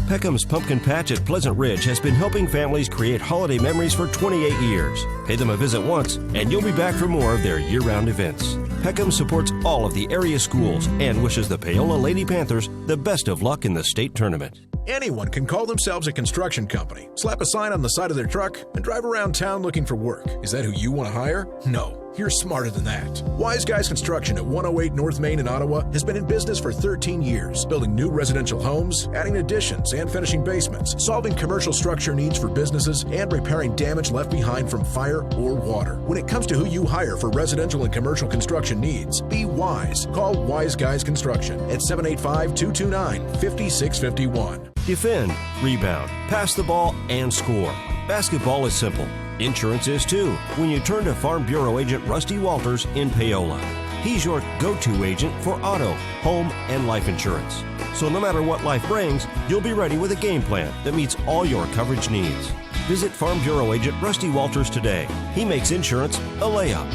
Peckham's Pumpkin Patch at Pleasant Ridge has been helping families create holiday memories for 28 years. Pay them a visit once, and you'll be back for more of their year-round events. Peckham supports all of the area schools and wishes the Paola Lady Panthers the best of luck in the state tournament. Anyone can call themselves a construction company, slap a sign on the side of their truck, and drive around town looking for work. Is that who you want to hire? No. You're smarter than that. Wise Guys Construction at 108 North Main in Ottawa has been in business for 13 years, building new residential homes, adding additions and finishing basements, solving commercial structure needs for businesses, and repairing damage left behind from fire or water. When it comes to who you hire for residential and commercial construction needs, be wise. Call Wise Guys Construction at 785-229-5651. Defend, rebound, pass the ball, and score. Basketball is simple. Insurance is too, when you turn to Farm Bureau agent Rusty Walters in Paola. He's your go-to agent for auto, home, and life insurance. So no matter what life brings, you'll be ready with a game plan that meets all your coverage needs. Visit Farm Bureau agent Rusty Walters today. He makes insurance a layup.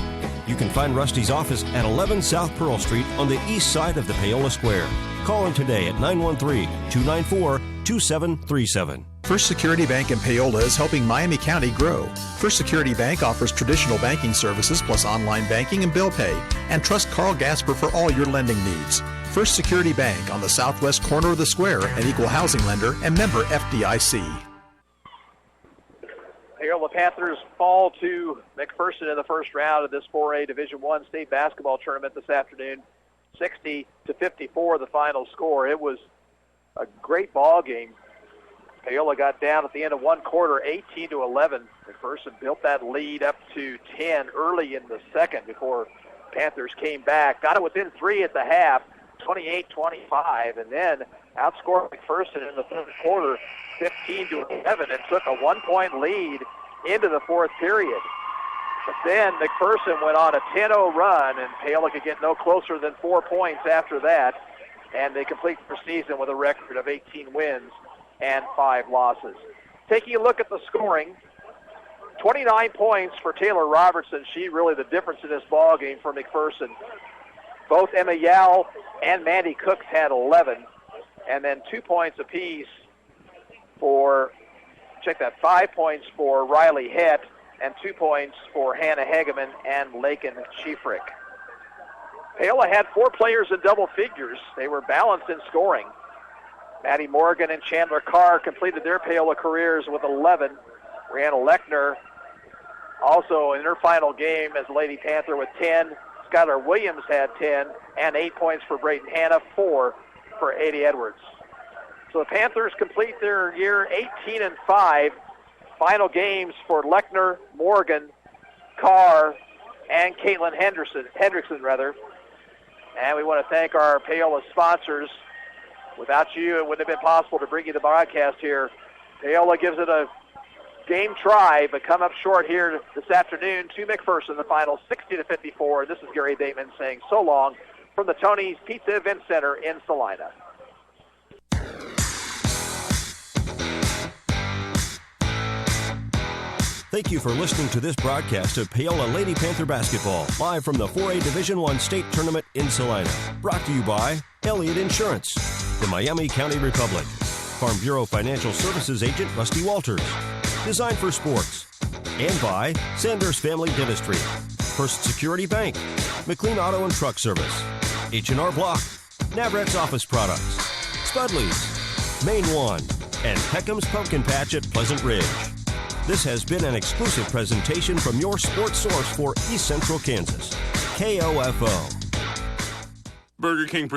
You can find Rusty's office at 11 South Pearl Street on the east side of the Paola Square. Call him today at 913-294-2737. First Security Bank in Paola is helping Miami County grow. First Security Bank offers traditional banking services plus online banking and bill pay. And trust Carl Gasper for all your lending needs. First Security Bank on the southwest corner of the square, an equal housing lender and member FDIC. Paola Panthers fall to McPherson in the first round of this 4A Division I state basketball tournament this afternoon. 60-54 the final score. It was a great ball game. Paola got down at the end of one quarter, 18-11. McPherson built that lead up to 10 early in the second before Panthers came back. Got it within 3 at the half, 28-25, and then outscored McPherson in the third quarter, 15-11, and took a 1-point lead into the fourth period. But then McPherson went on a 10-0 run, and Paola could get no closer than 4 points after that, and they complete their season with a record of 18 wins and 5 losses. Taking a look at the scoring, 29 points for Taylor Robertson. She really the difference in this ball game for McPherson. Both Emma Yao and Mandy Cooks had 11, and then 2 points apiece for, 5 points for Riley Hett, and 2 points for Hannah Hageman and Lakin Schiefrick. Paola had 4 players in double figures. They were balanced in scoring. Maddie Morgan and Chandler Carr completed their Paola careers with 11. Brianna Lechner also in her final game as a Lady Panther with 10. Skylar Williams had 10, and 8 points for Brayton Hanna, 4 for Adi Edwards. So the Panthers complete their year 18-5. Final games for Lechner, Morgan, Carr, and Caitlin Hendrickson. And we want to thank our Paola sponsors. Without you, it wouldn't have been possible to bring you the broadcast here. Paola gives it a game try, but come up short here this afternoon to McPherson, the final 60-54. This is Gary Bateman saying so long from the Tony's Pizza Event Center in Salina. Thank you for listening to this broadcast of Paola Lady Panther Basketball, live from the 4A Division I State Tournament in Salina. Brought to you by Elliott Insurance, the Miami County Republic, Farm Bureau Financial Services Agent Rusty Walters, Design for Sports, and by Sanders Family Dentistry, First Security Bank, McLean Auto and Truck Service, H&R Block, Navrat's Office Products, Spudley's, Main One, and Peckham's Pumpkin Patch at Pleasant Ridge. This has been an exclusive presentation from your sports source for East Central Kansas, KOFO. Burger King